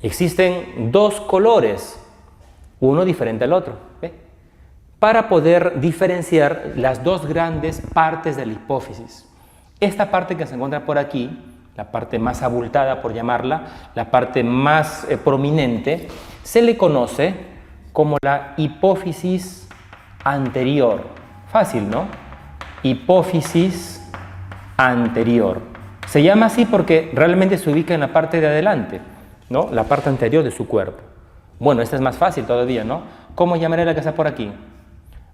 [SPEAKER 1] existen dos colores, uno diferente al otro, ¿ve? Para poder diferenciar las dos grandes partes de la hipófisis. Esta parte que se encuentra por aquí, la parte más abultada por llamarla, la parte más prominente, se le conoce como la hipófisis anterior. Fácil, ¿no? Hipófisis anterior. Se llama así porque realmente se ubica en la parte de adelante, ¿no? La parte anterior de su cuerpo. Bueno, esta es más fácil todavía, ¿no? ¿Cómo llamaré la que está por aquí?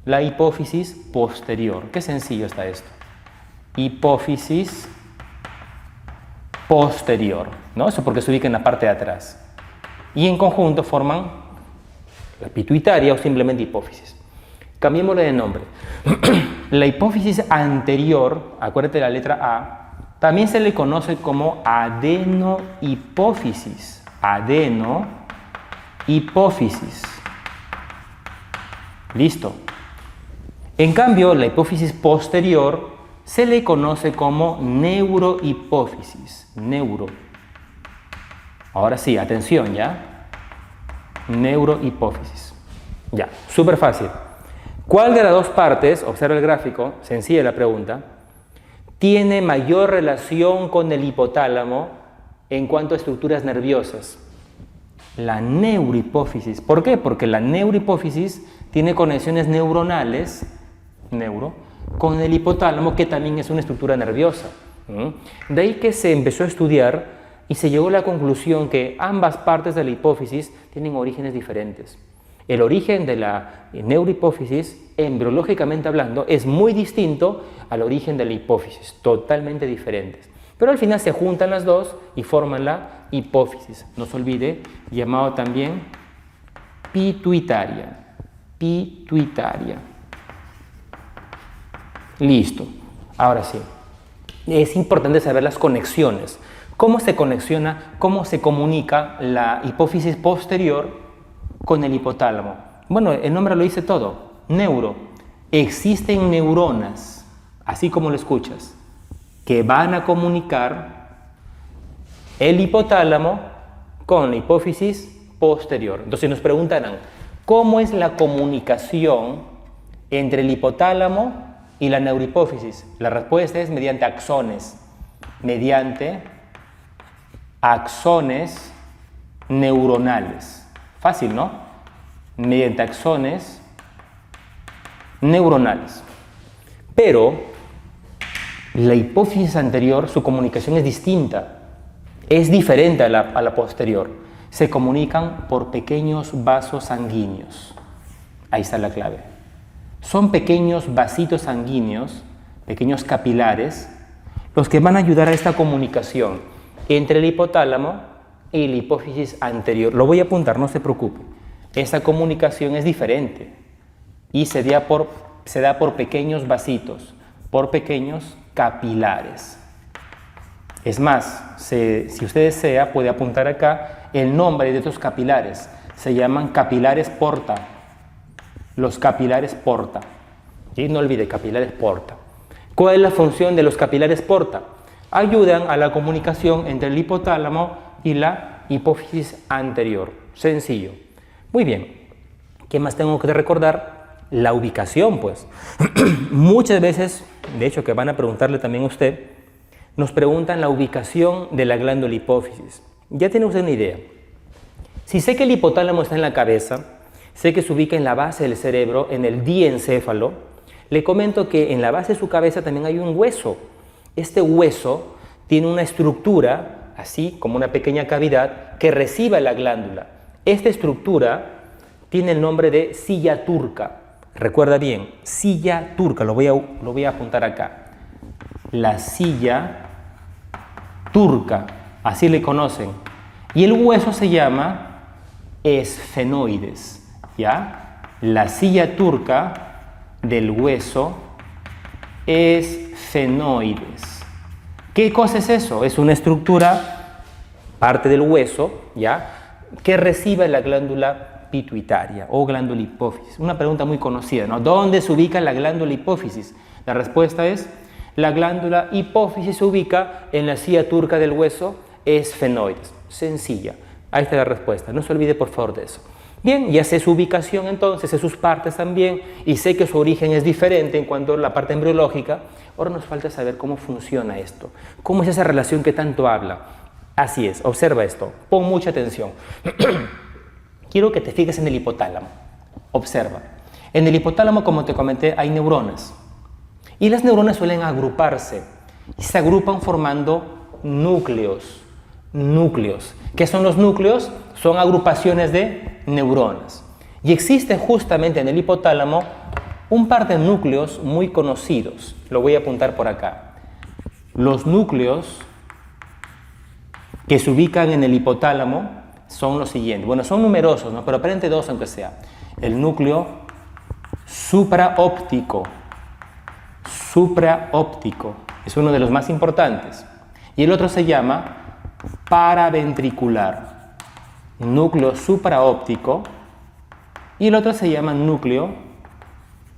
[SPEAKER 1] La hipófisis posterior. Qué sencillo está esto. Hipófisis posterior, ¿no? Eso porque se ubica en la parte de atrás. Y en conjunto forman la pituitaria o simplemente hipófisis. Cambiémosle de nombre. La hipófisis anterior, acuérdate de la letra A, también se le conoce como adenohipófisis. Adenohipófisis. Listo. En cambio, la hipófisis posterior se le conoce como neurohipófisis. Neuro. Ahora sí, atención, ¿ya? Neurohipófisis. Ya, súper fácil. ¿Cuál de las dos partes, observa el gráfico, sencilla la pregunta, tiene mayor relación con el hipotálamo en cuanto a estructuras nerviosas? La neurohipófisis. ¿Por qué? Porque la neurohipófisis tiene conexiones neuronales, con el hipotálamo, que también es una estructura nerviosa. De ahí que se empezó a estudiar y se llegó a la conclusión que ambas partes de la hipófisis tienen orígenes diferentes. El origen de la neurohipófisis, embriológicamente hablando, es muy distinto al origen de la hipófisis, totalmente diferentes. Pero al final se juntan las dos y forman la hipófisis. No se olvide, llamado también pituitaria. Pituitaria. Listo. Ahora sí. Es importante saber las conexiones. ¿Cómo se conexiona, cómo se comunica la hipófisis posterior con el hipotálamo? Bueno, el nombre lo dice todo. Neuro. Existen neuronas, así como lo escuchas, que van a comunicar el hipotálamo con la hipófisis posterior. Entonces nos preguntarán, ¿cómo es la comunicación entre el hipotálamo y la neurohipófisis? La respuesta es mediante axones. Mediante axones neuronales. Fácil, ¿no? mediante axones neuronales. Pero la hipófisis anterior, su comunicación es distinta, es diferente a la posterior. Se comunican por pequeños vasos sanguíneos. Ahí está la clave. Son pequeños vasitos sanguíneos, pequeños capilares, los que van a ayudar a esta comunicación entre el hipotálamo y la hipófisis anterior. Lo voy a apuntar, no se preocupe. Esta comunicación es diferente y se da por pequeños vasitos, por pequeños capilares. Es más, si usted desea, puede apuntar acá el nombre de estos capilares. Se llaman capilares porta. Los capilares porta. Y no olvide, capilares porta. ¿Cuál es la función de los capilares porta? Ayudan a la comunicación entre el hipotálamo y la hipófisis anterior. Sencillo. Muy bien. ¿Qué más tengo que recordar? La ubicación, pues. Muchas veces, de hecho, que van a preguntarle también a usted, nos preguntan la ubicación de la glándula hipófisis. Ya tiene usted una idea. Si sé que el hipotálamo está en la cabeza, sé que se ubica en la base del cerebro, en el diencéfalo, le comento que en la base de su cabeza también hay un hueso. Este hueso tiene una estructura, así como una pequeña cavidad, que recibe la glándula. Esta estructura tiene el nombre de silla turca. Recuerda bien, silla turca, lo voy a apuntar acá. La silla turca, así le conocen. Y el hueso se llama esfenoides, ¿ya? La silla turca del hueso esfenoides. ¿Qué cosa es eso? Es una estructura, parte del hueso, ¿ya?, que recibe la glándula pituitaria o glándula hipófisis. Una pregunta muy conocida, ¿no? ¿Dónde se ubica la glándula hipófisis? La respuesta es: la glándula hipófisis se ubica en la silla turca del hueso esfenoides. Sencilla. Ahí está la respuesta. No se olvide, por favor, de eso. Bien, ya sé su ubicación entonces, sé sus partes también, y sé que su origen es diferente en cuanto a la parte embriológica. Ahora nos falta saber cómo funciona esto. ¿Cómo es esa relación que tanto habla? Así es, observa esto. Pon mucha atención. Quiero que te fijes en el hipotálamo. Observa. En el hipotálamo, como te comenté, hay neuronas. Y las neuronas suelen agruparse. Y se agrupan formando núcleos. Núcleos. ¿Qué son los núcleos? Son agrupaciones de neuronas. Y existe justamente en el hipotálamo un par de núcleos muy conocidos. Lo voy a apuntar por acá. Los núcleos que se ubican en el hipotálamo son los siguientes. Bueno, son numerosos, ¿no? Pero aprende dos aunque sea. El núcleo supraóptico. Supraóptico. Es uno de los más importantes. Y el otro se llama paraventricular. Núcleo supraóptico. Y el otro se llama núcleo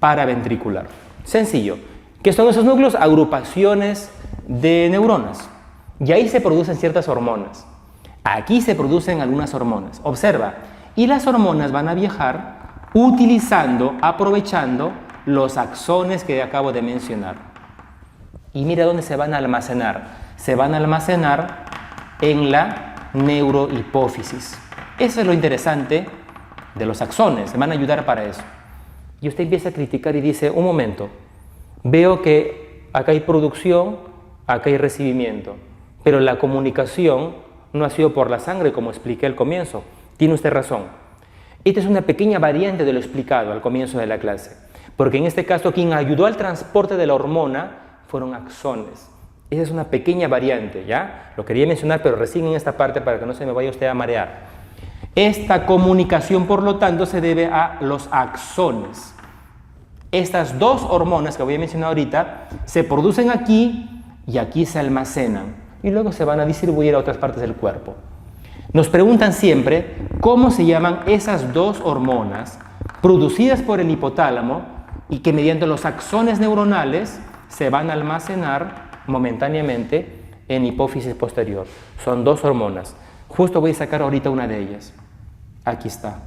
[SPEAKER 1] paraventricular. Sencillo. ¿Qué son esos núcleos? Agrupaciones de neuronas. Y ahí se producen ciertas hormonas. Aquí se producen algunas hormonas. Observa. Y las hormonas van a viajar aprovechando los axones que acabo de mencionar. Y mira dónde se van a almacenar. Se van a almacenar en la neurohipófisis. Eso es lo interesante de los axones. Se van a ayudar para eso. Y usted empieza a criticar y dice: un momento, veo que acá hay producción, acá hay recibimiento, pero la comunicación no ha sido por la sangre, como expliqué al comienzo. Tiene usted razón. Esta es una pequeña variante de lo explicado al comienzo de la clase, porque en este caso quien ayudó al transporte de la hormona fueron axones. Esa es una pequeña variante, ¿ya? Lo quería mencionar, pero recién en esta parte para que no se me vaya usted a marear. Esta comunicación, por lo tanto, se debe a los axones. Estas dos hormonas que voy a mencionar ahorita se producen aquí y aquí se almacenan y luego se van a distribuir a otras partes del cuerpo. Nos preguntan siempre cómo se llaman esas dos hormonas producidas por el hipotálamo y que mediante los axones neuronales se van a almacenar momentáneamente en hipófisis posterior. Son dos hormonas. Justo voy a sacar ahorita una de ellas. Aquí está.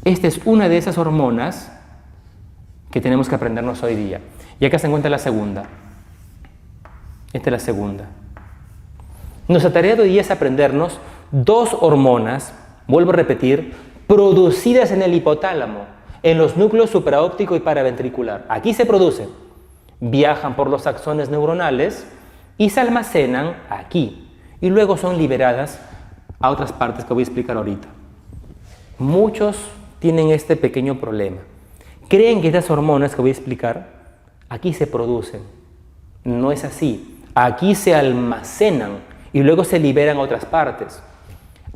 [SPEAKER 1] Esta es una de esas hormonas que tenemos que aprendernos hoy día. Y acá se encuentra la segunda. Esta es la segunda. Nuestra tarea de hoy día es aprendernos dos hormonas, vuelvo a repetir, producidas en el hipotálamo, en los núcleos supraóptico y paraventricular. Aquí se producen, viajan por los axones neuronales y se almacenan aquí. Y luego son liberadas a otras partes que voy a explicar ahorita. Muchos tienen este pequeño problema. Creen que estas hormonas que voy a explicar, aquí se producen. No es así. Aquí se almacenan y luego se liberan a otras partes.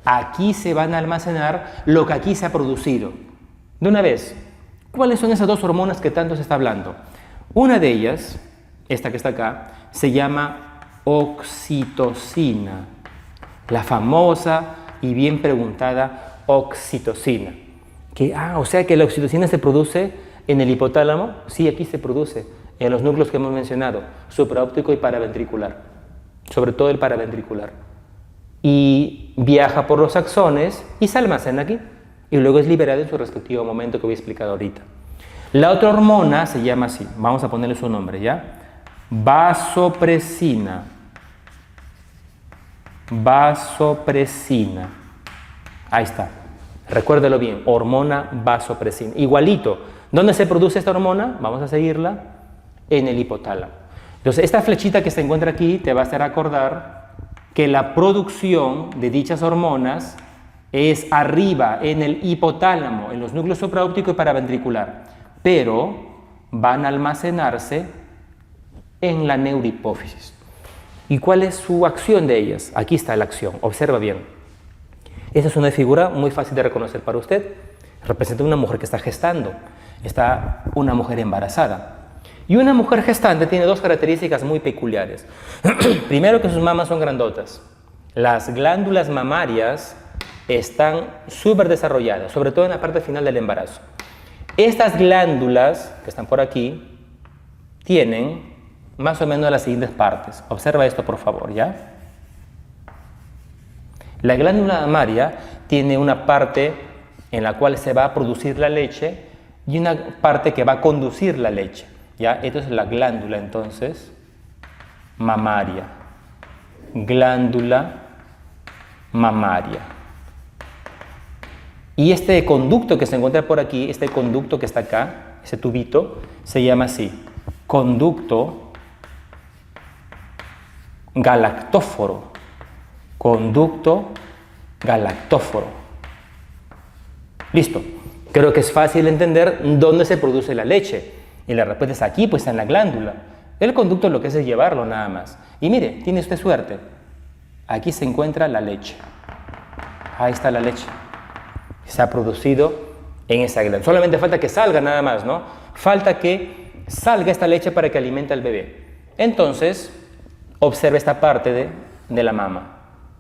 [SPEAKER 1] Aquí se van a almacenar lo que aquí se ha producido. De una vez, ¿cuáles son esas dos hormonas que tanto se está hablando? Una de ellas, esta que está acá, se llama oxitocina. La famosa y bien preguntada oxitocina. O sea que la oxitocina se produce en el hipotálamo. Sí, aquí se produce, en los núcleos que hemos mencionado, supraóptico y paraventricular, sobre todo el paraventricular. Y viaja por los axones y se almacena aquí. Y luego es liberada en su respectivo momento que voy a explicar ahorita. La otra hormona se llama así, vamos a ponerle su nombre, ¿ya? Vasopresina. Vasopresina. Ahí está. Recuérdelo bien, hormona vasopresina. Igualito. ¿Dónde se produce esta hormona? Vamos a seguirla. En el hipotálamo. Entonces, esta flechita que se encuentra aquí te va a hacer acordar que la producción de dichas hormonas es arriba, en el hipotálamo, en los núcleos supraóptico y paraventricular, pero van a almacenarse en la neurohipófisis. ¿Y cuál es su acción de ellas? Aquí está la acción, observa bien. Esta es una figura muy fácil de reconocer para usted. Representa una mujer que está gestando, está una mujer embarazada. Y una mujer gestante tiene dos características muy peculiares. Primero, que sus mamas son grandotas. Las glándulas mamarias están súper desarrolladas, sobre todo en la parte final del embarazo. Estas glándulas, que están por aquí, tienen más o menos las siguientes partes. Observa esto, por favor, ¿ya? La glándula mamaria tiene una parte en la cual se va a producir la leche y una parte que va a conducir la leche. ¿Ya? Esto es la glándula, entonces, mamaria. Glándula mamaria. Y este conducto que se encuentra por aquí, este conducto que está acá, ese tubito, se llama así, conducto galactóforo. Conducto galactóforo. Listo. Creo que es fácil entender dónde se produce la leche. Y la respuesta es aquí, pues está en la glándula. El conducto lo que hace es llevarlo nada más. Y mire, tiene usted suerte. Aquí se encuentra la leche. Ahí está la leche. Se ha producido en esa glándula. Solamente falta que salga nada más, ¿no? Falta que salga esta leche para que alimente al bebé. Entonces, observe esta parte de la mama.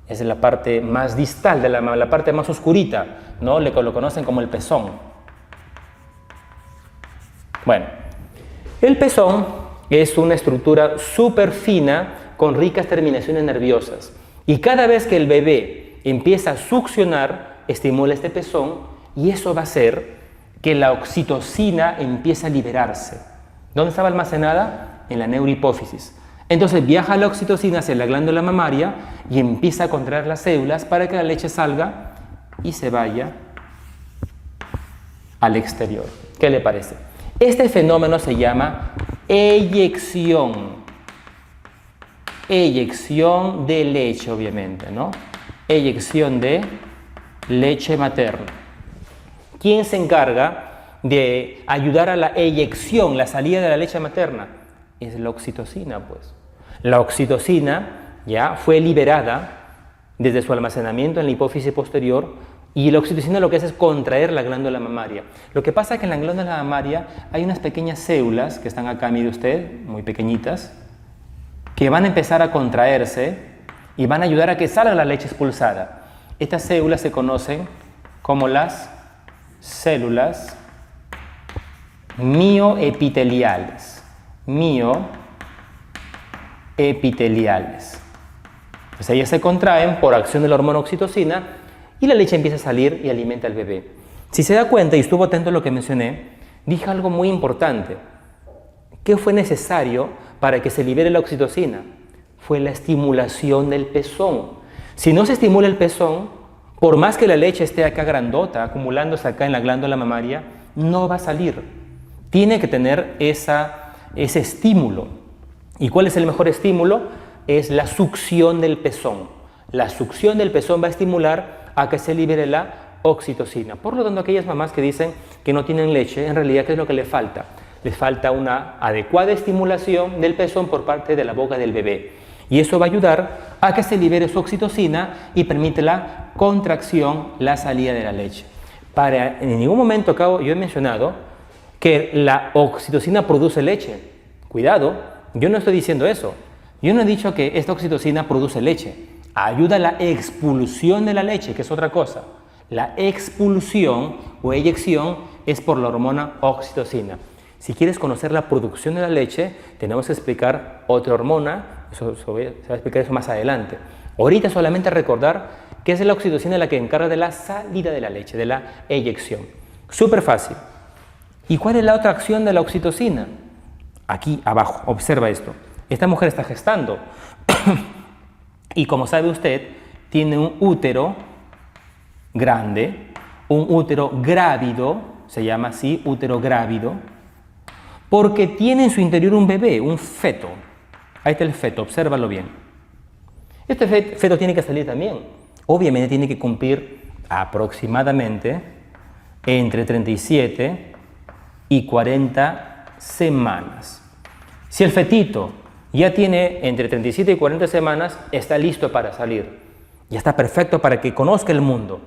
[SPEAKER 1] Esa es la parte más distal de la mama, la parte más oscurita, ¿no? Lo conocen como el pezón. Bueno. El pezón es una estructura súper fina con ricas terminaciones nerviosas. Y cada vez que el bebé empieza a succionar, estimula este pezón y eso va a hacer que la oxitocina empiece a liberarse. ¿Dónde estaba almacenada? En la neurohipófisis. Entonces viaja la oxitocina hacia la glándula mamaria y empieza a contraer las células para que la leche salga y se vaya al exterior. ¿Qué le parece? Este fenómeno se llama eyección. Eyección de leche, obviamente, ¿no? Eyección de leche materna. ¿Quién se encarga de ayudar a la eyección, la salida de la leche materna? Es la oxitocina, pues. La oxitocina ya fue liberada desde su almacenamiento en la hipófisis posterior. Y la oxitocina lo que hace es contraer la glándula mamaria. Lo que pasa es que en la glándula mamaria hay unas pequeñas células que están acá, mire usted, muy pequeñitas, que van a empezar a contraerse y van a ayudar a que salga la leche expulsada. Estas células se conocen como las células mioepiteliales. Mioepiteliales. Pues ellas se contraen por acción de la hormona oxitocina y la leche empieza a salir y alimenta al bebé. Si se da cuenta y estuvo atento a lo que mencioné, dije algo muy importante. ¿Qué fue necesario para que se libere la oxitocina? Fue la estimulación del pezón. Si no se estimula el pezón, Por más que la leche esté acá grandota, acumulándose acá en la glándula mamaria, no va a salir. Tiene que tener ese estímulo. ¿Y cuál es el mejor estímulo? Es la succión del pezón. La succión del pezón va a estimular a que se libere la oxitocina. Por lo tanto, aquellas mamás que dicen que no tienen leche, en realidad, ¿qué es lo que les falta? Les falta una adecuada estimulación del pezón por parte de la boca del bebé. Y eso va a ayudar a que se libere su oxitocina y permite la contracción, la salida de la leche. En ningún momento yo he mencionado que la oxitocina produce leche. Cuidado, yo no estoy diciendo eso. Yo no he dicho que esta oxitocina produce leche. Ayuda a la expulsión de la leche, que es otra cosa. La expulsión o eyección es por la hormona oxitocina. Si quieres conocer la producción de la leche, tenemos que explicar otra hormona, se va a explicar eso más adelante. Ahorita solamente recordar que es la oxitocina la que encarga de la salida de la leche, de la eyección. Súper fácil. ¿Y cuál es la otra acción de la oxitocina? Aquí abajo, observa esto. Esta mujer está gestando y como sabe usted, tiene un útero grande, un útero grávido, se llama así, útero grávido, porque tiene en su interior un bebé, un feto. Ahí está el feto, obsérvalo bien. Este feto tiene que salir también. Obviamente tiene que cumplir aproximadamente entre 37 y 40 semanas. Si el fetito ya tiene entre 37 y 40 semanas, está listo para salir. Ya está perfecto para que conozca el mundo.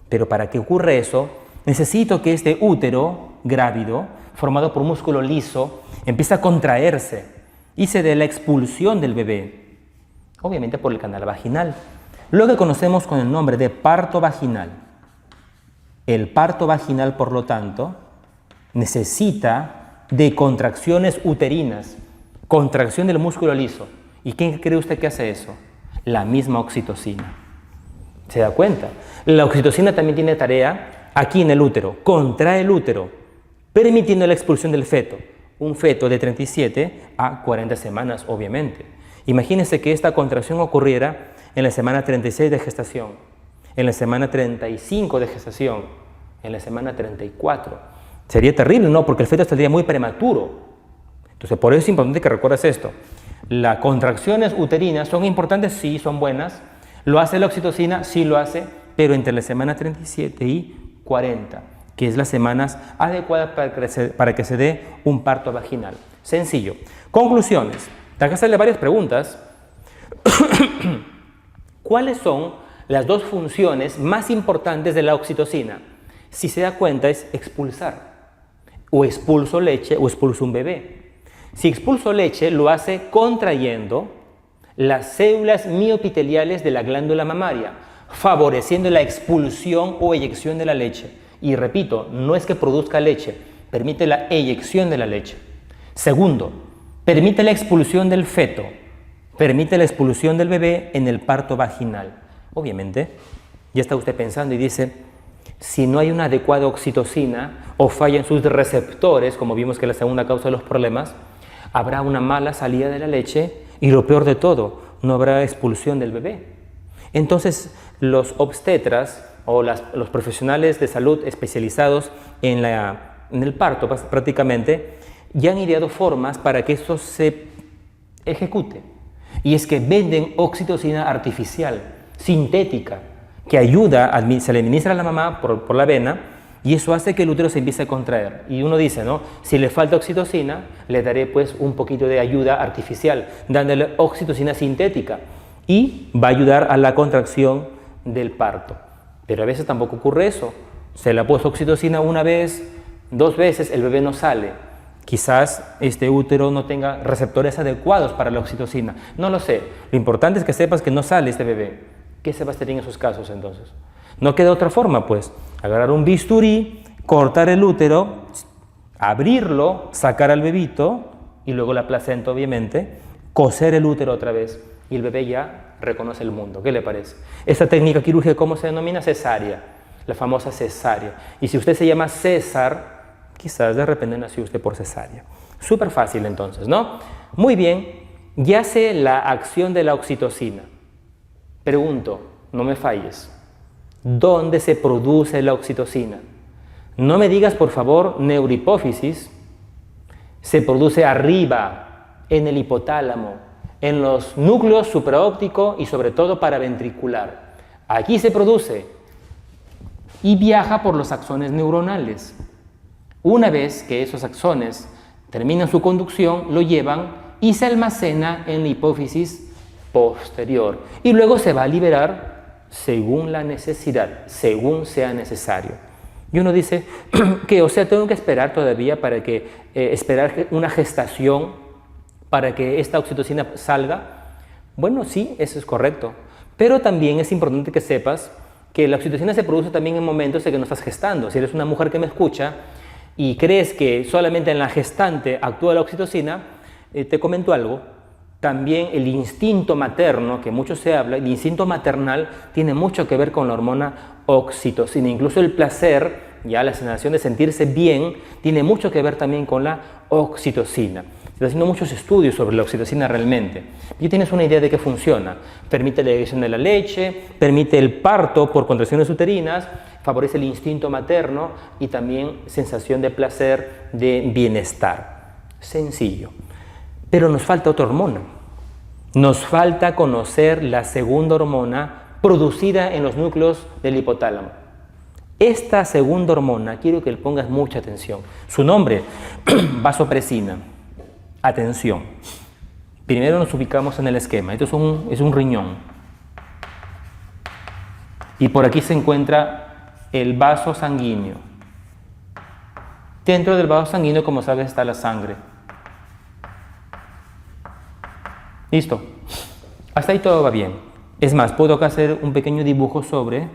[SPEAKER 1] Pero para que ocurra eso, necesito que este útero grávido, formado por músculo liso, empiece a contraerse y se dé la expulsión del bebé, obviamente por el canal vaginal, lo que conocemos con el nombre de parto vaginal. El parto vaginal, por lo tanto, necesita de contracciones uterinas, contracción del músculo liso. ¿Y quién cree usted que hace eso? La misma oxitocina. ¿Se da cuenta? La oxitocina también tiene tarea aquí en el útero, contrae el útero, permitiendo la expulsión del feto. Un feto de 37 a 40 semanas, obviamente. Imagínense que esta contracción ocurriera en la semana 36 de gestación, en la semana 35 de gestación, en la semana 34. Sería terrible, ¿no? Porque el feto estaría muy prematuro. Entonces, por eso es importante que recuerdes esto. Las contracciones uterinas son importantes, sí, son buenas. ¿Lo hace la oxitocina? Sí lo hace, pero entre la semana 37 y 40, que es las semanas adecuadas para que se dé un parto vaginal. Sencillo. Conclusiones. Acá salen varias preguntas. ¿Cuáles son las dos funciones más importantes de la oxitocina? Si se da cuenta, es expulsar. O expulso leche o expulso un bebé. Si expulso leche, lo hace contrayendo las células miopiteliales de la glándula mamaria, favoreciendo la expulsión o eyección de la leche. Y repito, no es que produzca leche, permite la eyección de la leche. Segundo, permite la expulsión del feto, permite la expulsión del bebé en el parto vaginal. Obviamente, ya está usted pensando y dice, si no hay una adecuada oxitocina o fallan sus receptores, como vimos que es la segunda causa de los problemas, habrá una mala salida de la leche y lo peor de todo, no habrá expulsión del bebé. Entonces, los obstetras o los profesionales de salud especializados en el parto prácticamente, ya han ideado formas para que esto se ejecute. Y es que venden oxitocina artificial, sintética, que ayuda, se le administra a la mamá por la vena, y eso hace que el útero se empiece a contraer. Y uno dice, ¿no? Si le falta oxitocina, le daré pues un poquito de ayuda artificial, dándole oxitocina sintética, y va a ayudar a la contracción del parto. Pero a veces tampoco ocurre eso. Se le ha puesto oxitocina una vez, 2 veces, el bebé no sale. Quizás este útero no tenga receptores adecuados para la oxitocina. No lo sé. Lo importante es que sepas que no sale este bebé. ¿Qué se va a hacer en esos casos entonces? No queda otra forma, pues. Agarrar un bisturí, cortar el útero, abrirlo, sacar al bebito y luego la placenta, obviamente, coser el útero otra vez y el bebé ya reconoce el mundo. ¿Qué le parece? Esta técnica quirúrgica, ¿cómo se denomina? Cesárea, la famosa cesárea. Y si usted se llama César, quizás de repente nació usted por cesárea. Súper fácil entonces, ¿no? Muy bien, ya sé la acción de la oxitocina. Pregunto, no me falles. ¿Dónde se produce la oxitocina? No me digas, por favor, neurohipófisis. Se produce arriba, en el hipotálamo, en los núcleos supraóptico y sobre todo paraventricular. Aquí se produce y viaja por los axones neuronales. Una vez que esos axones terminan su conducción, lo llevan y se almacena en la hipófisis posterior. Y luego se va a liberar según la necesidad, según sea necesario. Y uno dice que, o sea, tengo que esperar todavía para que, esperar una gestación para que esta oxitocina salga. Bueno, sí, eso es correcto. Pero también es importante que sepas que la oxitocina se produce también en momentos en que no estás gestando. Si eres una mujer que me escucha y crees que solamente en la gestante actúa la oxitocina, te comento algo. También el instinto materno, que mucho se habla, el instinto maternal tiene mucho que ver con la hormona oxitocina. Incluso el placer, ya la sensación de sentirse bien, tiene mucho que ver también con la oxitocina. Se están haciendo muchos estudios sobre la oxitocina realmente. Ya tienes una idea de qué funciona. Permite la eyección de la leche, permite el parto por contracciones uterinas, favorece el instinto materno y también sensación de placer, de bienestar. Sencillo. Pero nos falta otra hormona. Nos falta conocer la segunda hormona producida en los núcleos del hipotálamo. Esta segunda hormona, quiero que le pongas mucha atención. Su nombre, vasopresina. Atención. Primero nos ubicamos en el esquema. Esto es un riñón. Y por aquí se encuentra el vaso sanguíneo. Dentro del vaso sanguíneo, como sabes, está la sangre. Listo. Hasta ahí todo va bien. Es más, puedo acá hacer un pequeño dibujo sobre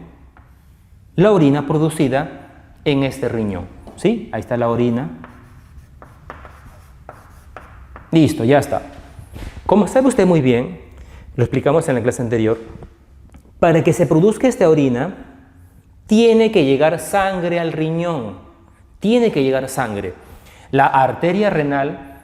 [SPEAKER 1] la orina producida en este riñón. ¿Sí? Ahí está la orina. Listo, ya está. Como sabe usted muy bien, lo explicamos en la clase anterior, para que se produzca esta orina, tiene que llegar sangre al riñón. Tiene que llegar sangre. La arteria renal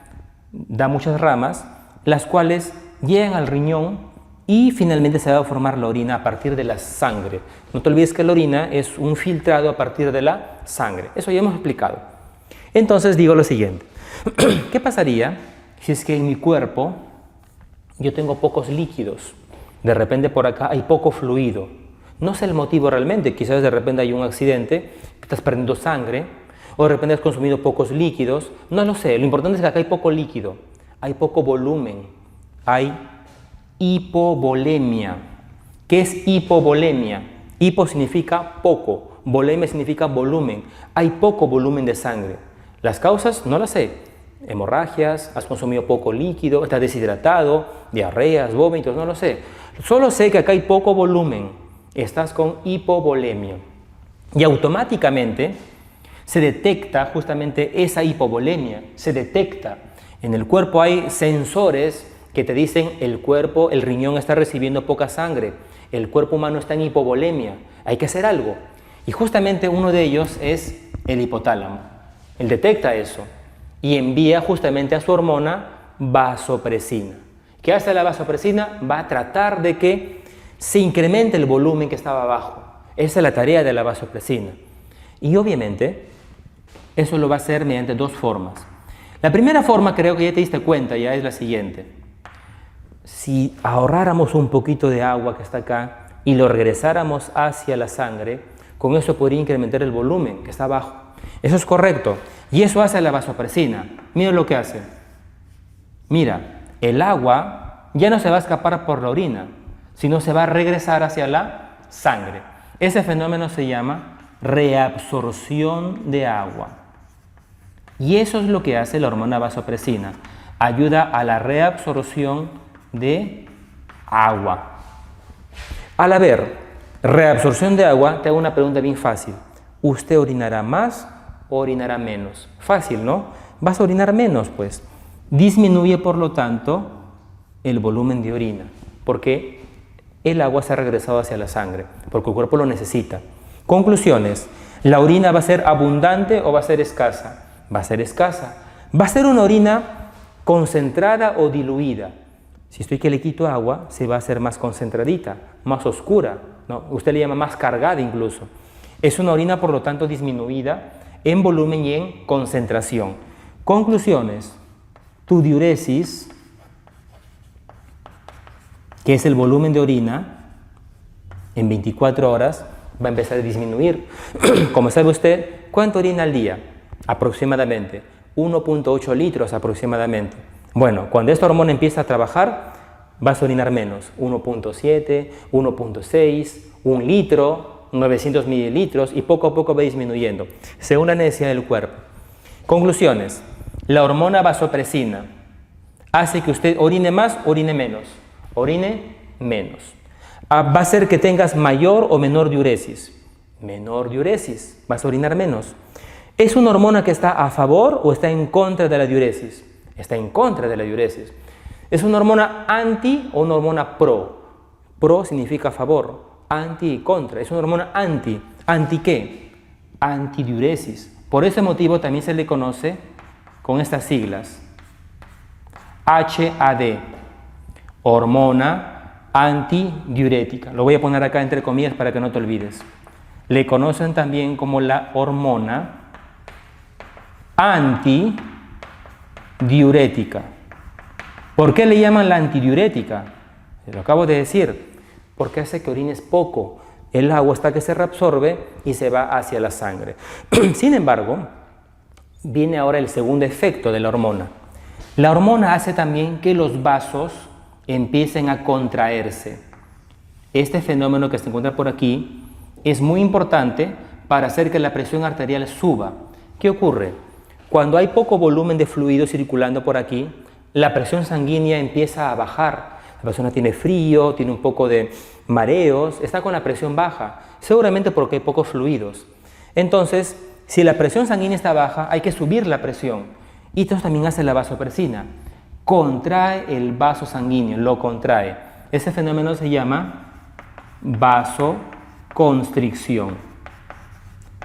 [SPEAKER 1] da muchas ramas, las cuales llegan al riñón y finalmente se va a formar la orina a partir de la sangre. No te olvides que la orina es un filtrado a partir de la sangre. Eso ya hemos explicado. Entonces digo lo siguiente. ¿Qué pasaría si es que en mi cuerpo yo tengo pocos líquidos? De repente por acá hay poco fluido. No sé el motivo realmente. Quizás de repente hay un accidente, estás perdiendo sangre, o de repente has consumido pocos líquidos. No lo sé. Lo importante es que acá hay poco líquido. Hay poco volumen, hay hipovolemia. ¿Qué es hipovolemia? Hipo significa poco, volemia significa volumen. Hay poco volumen de sangre. Las causas no las sé. Hemorragias, has consumido poco líquido, estás deshidratado, diarreas, vómitos, no lo sé. Solo sé que acá hay poco volumen, estás con hipovolemia. Y automáticamente se detecta justamente esa hipovolemia, se detecta. En el cuerpo hay sensores que te dicen el cuerpo, el riñón está recibiendo poca sangre, el cuerpo humano está en hipovolemia, hay que hacer algo. Y justamente uno de ellos es el hipotálamo. Él detecta eso y envía justamente a su hormona vasopresina. ¿Qué hace la vasopresina? Va a tratar de que se incremente el volumen que estaba abajo. Esa es la tarea de la vasopresina. Y obviamente eso lo va a hacer mediante dos formas. La primera forma, creo que ya te diste cuenta, ya es la siguiente. Si ahorráramos un poquito de agua que está acá y lo regresáramos hacia la sangre, con eso podría incrementar el volumen que está abajo. Eso es correcto. Y eso hace la vasopresina. Mira lo que hace. Mira, el agua ya no se va a escapar por la orina, sino se va a regresar hacia la sangre. Ese fenómeno se llama reabsorción de agua. Y eso es lo que hace la hormona vasopresina. Ayuda a la reabsorción de agua. Al haber reabsorción de agua, te hago una pregunta bien fácil. ¿Usted orinará más o orinará menos? Fácil, ¿no? Vas a orinar menos, pues. Disminuye, por lo tanto, el volumen de orina, porque el agua se ha regresado hacia la sangre, porque el cuerpo lo necesita. Conclusiones. ¿La orina va a ser abundante o va a ser escasa? Va a ser escasa. Va a ser una orina concentrada o diluida. Si estoy que le quito agua, se va a hacer más concentradita, más oscura, ¿no? Usted le llama más cargada incluso. Es una orina, por lo tanto, disminuida en volumen y en concentración. Conclusiones. Tu diuresis, que es el volumen de orina, en 24 horas va a empezar a disminuir. Como sabe usted, ¿cuánto orina al día? Aproximadamente 1.8 litros aproximadamente. Bueno, cuando esta hormona empieza a trabajar, vas a orinar menos, 1.7, 1.6, 1 litro, 900 mililitros, y poco a poco va disminuyendo, según la necesidad del cuerpo. Conclusiones. La hormona vasopresina hace que usted orine más, orine menos. Orine menos. Va a hacer que tengas mayor o menor diuresis. Menor diuresis, vas a orinar menos. ¿Es una hormona que está a favor o está en contra de la diuresis? Está en contra de la diuresis. ¿Es una hormona anti o una hormona pro? Pro significa a favor, anti y contra. Es una hormona anti. ¿Anti qué? Antidiuresis. Por ese motivo también se le conoce con estas siglas. HAD, hormona antidiurética. Lo voy a poner acá entre comillas para que no te olvides. Le conocen también como la hormona antidiurética. ¿Por qué le llaman la antidiurética? Lo acabo de decir. Porque hace que orines poco. El agua está que se reabsorbe y se va hacia la sangre. Sin embargo, viene ahora el segundo efecto de la hormona. La hormona hace también que los vasos empiecen a contraerse. Este fenómeno que se encuentra por aquí es muy importante para hacer que la presión arterial suba. ¿Qué ocurre? Cuando hay poco volumen de fluido circulando por aquí, la presión sanguínea empieza a bajar. La persona tiene frío, tiene un poco de mareos, está con la presión baja, seguramente porque hay pocos fluidos. Entonces, si la presión sanguínea está baja, hay que subir la presión. Y esto también hace la vasopresina. Contrae el vaso sanguíneo, lo contrae. Ese fenómeno se llama vasoconstricción.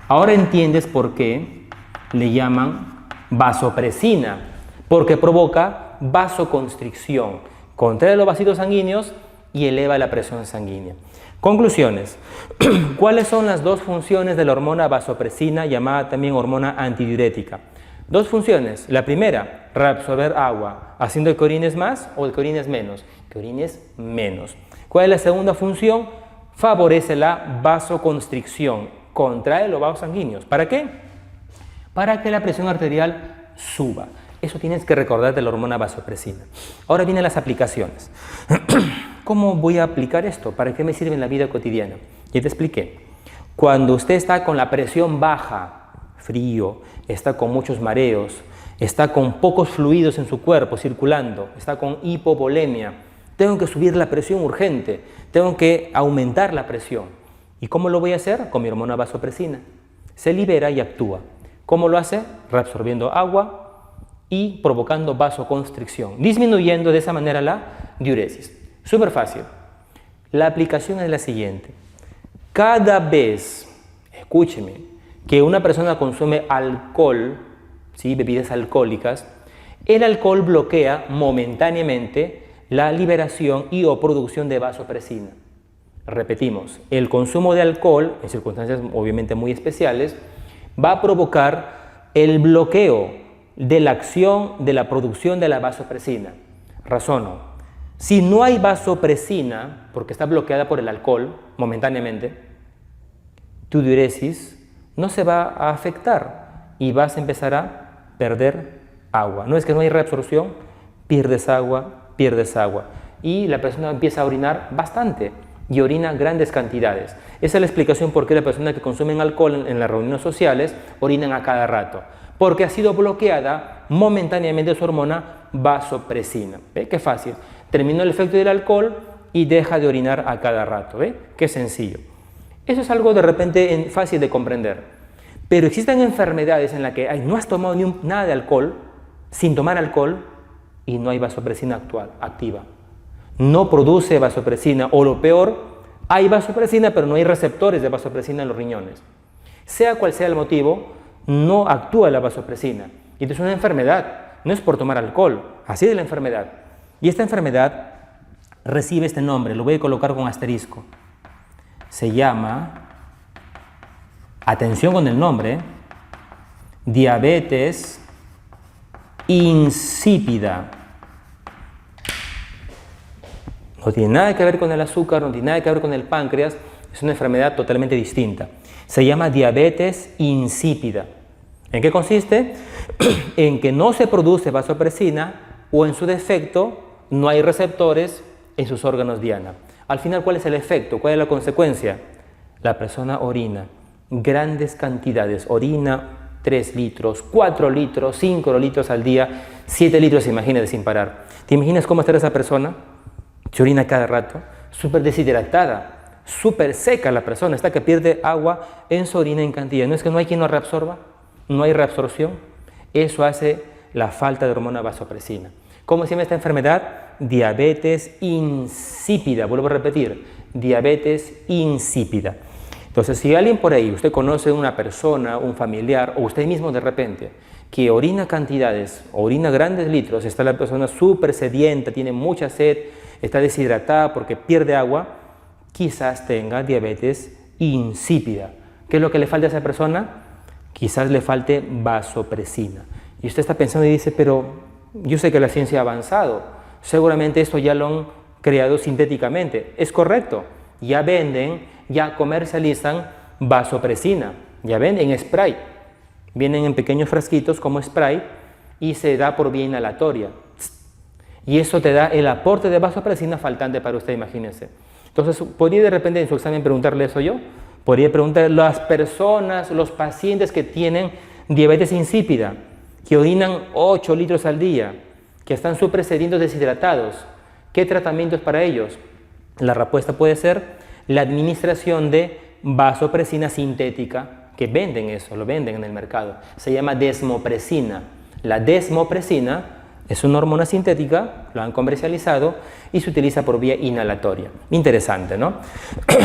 [SPEAKER 1] Ahora entiendes por qué le llaman vasopresina, porque provoca vasoconstricción, contrae los vasitos sanguíneos y eleva la presión sanguínea. Conclusiones. ¿Cuáles son las dos funciones de la hormona vasopresina, llamada también hormona antidiurética? Dos funciones. La primera, reabsorber agua, haciendo que orines más o que orines menos. Que orines menos. ¿Cuál es la segunda función? Favorece la vasoconstricción, contrae los vasos sanguíneos. ¿Para qué? Para que la presión arterial suba. Eso tienes que recordar de la hormona vasopresina. Ahora vienen las aplicaciones. ¿Cómo voy a aplicar esto? ¿Para qué me sirve en la vida cotidiana? Ya te expliqué. Cuando usted está con la presión baja, frío, está con muchos mareos, está con pocos fluidos en su cuerpo circulando, está con hipovolemia, tengo que subir la presión urgente, tengo que aumentar la presión. ¿Y cómo lo voy a hacer? Con mi hormona vasopresina. Se libera y actúa. ¿Cómo lo hace? Reabsorbiendo agua y provocando vasoconstricción, disminuyendo de esa manera la diuresis. Súper fácil. La aplicación es la siguiente. Cada vez, escúcheme, que una persona consume alcohol, ¿sí? Bebidas alcohólicas, el alcohol bloquea momentáneamente la liberación y o producción de vasopresina. Repetimos, el consumo de alcohol, en circunstancias obviamente muy especiales, va a provocar el bloqueo de la acción de la producción de la vasopresina. Razono. Si no hay vasopresina, porque está bloqueada por el alcohol momentáneamente, tu diuresis no se va a afectar y vas a empezar a perder agua. No es que no hay reabsorción, pierdes agua y la persona empieza a orinar bastante y orina grandes cantidades. Esa es la explicación por qué las personas que consumen alcohol en las reuniones sociales orinan a cada rato, porque ha sido bloqueada momentáneamente su hormona vasopresina. ¿Ve? Qué fácil. Terminó el efecto del alcohol y deja de orinar a cada rato. ¿Ve? Qué sencillo. Eso es algo de repente fácil de comprender. Pero existen enfermedades en las que no has tomado nada de alcohol, sin tomar alcohol, y no hay vasopresina activa. No produce vasopresina, o lo peor, hay vasopresina, pero no hay receptores de vasopresina en los riñones. Sea cual sea el motivo, no actúa la vasopresina. Y entonces es una enfermedad, no es por tomar alcohol, así es la enfermedad. Y esta enfermedad recibe este nombre, lo voy a colocar con asterisco. se llama, atención con el nombre, diabetes insípida. No tiene nada que ver con el azúcar, no tiene nada que ver con el páncreas, es una enfermedad totalmente distinta. Se llama diabetes insípida. ¿En qué consiste? En que no se produce vasopresina o en su defecto no hay receptores en sus órganos diana. Al final, ¿cuál es el efecto? ¿Cuál es la consecuencia? La persona orina grandes cantidades, orina 3 litros, 4 litros, 5 litros al día, 7 litros, imagínate, sin parar. ¿Te imaginas cómo estará esa persona? Se orina cada rato, súper deshidratada, súper seca la persona, está que pierde agua en su orina en cantidad. ¿No es que no hay quien lo reabsorba? No hay reabsorción. Eso hace la falta de hormona vasopresina. ¿Cómo se llama esta enfermedad? Diabetes insípida. Vuelvo a repetir, diabetes insípida. Entonces, si alguien por ahí, usted conoce una persona, un familiar, o usted mismo de repente, que orina cantidades, orina grandes litros, está la persona súper sedienta, tiene mucha sed, está deshidratada porque pierde agua, quizás tenga diabetes insípida. ¿Qué es lo que le falta a esa persona? Quizás le falte vasopresina. Y usted está pensando y dice, pero yo sé que la ciencia ha avanzado, seguramente esto ya lo han creado sintéticamente. Es correcto, ya venden, ya comercializan vasopresina, ya venden en spray. Vienen en pequeños frasquitos como spray y se da por vía inhalatoria. Y eso te da el aporte de vasopresina faltante para usted, imagínense. Entonces, ¿podría de repente en su examen preguntarle eso yo? Podría preguntar las personas, los pacientes que tienen diabetes insípida, que orinan 8 litros al día, que están súper sedientos, deshidratados. ¿Qué tratamientos para ellos? La respuesta puede ser la administración de vasopresina sintética, que venden eso, lo venden en el mercado. Se llama desmopresina. La desmopresina es una hormona sintética, lo han comercializado y se utiliza por vía inhalatoria. Interesante, ¿no?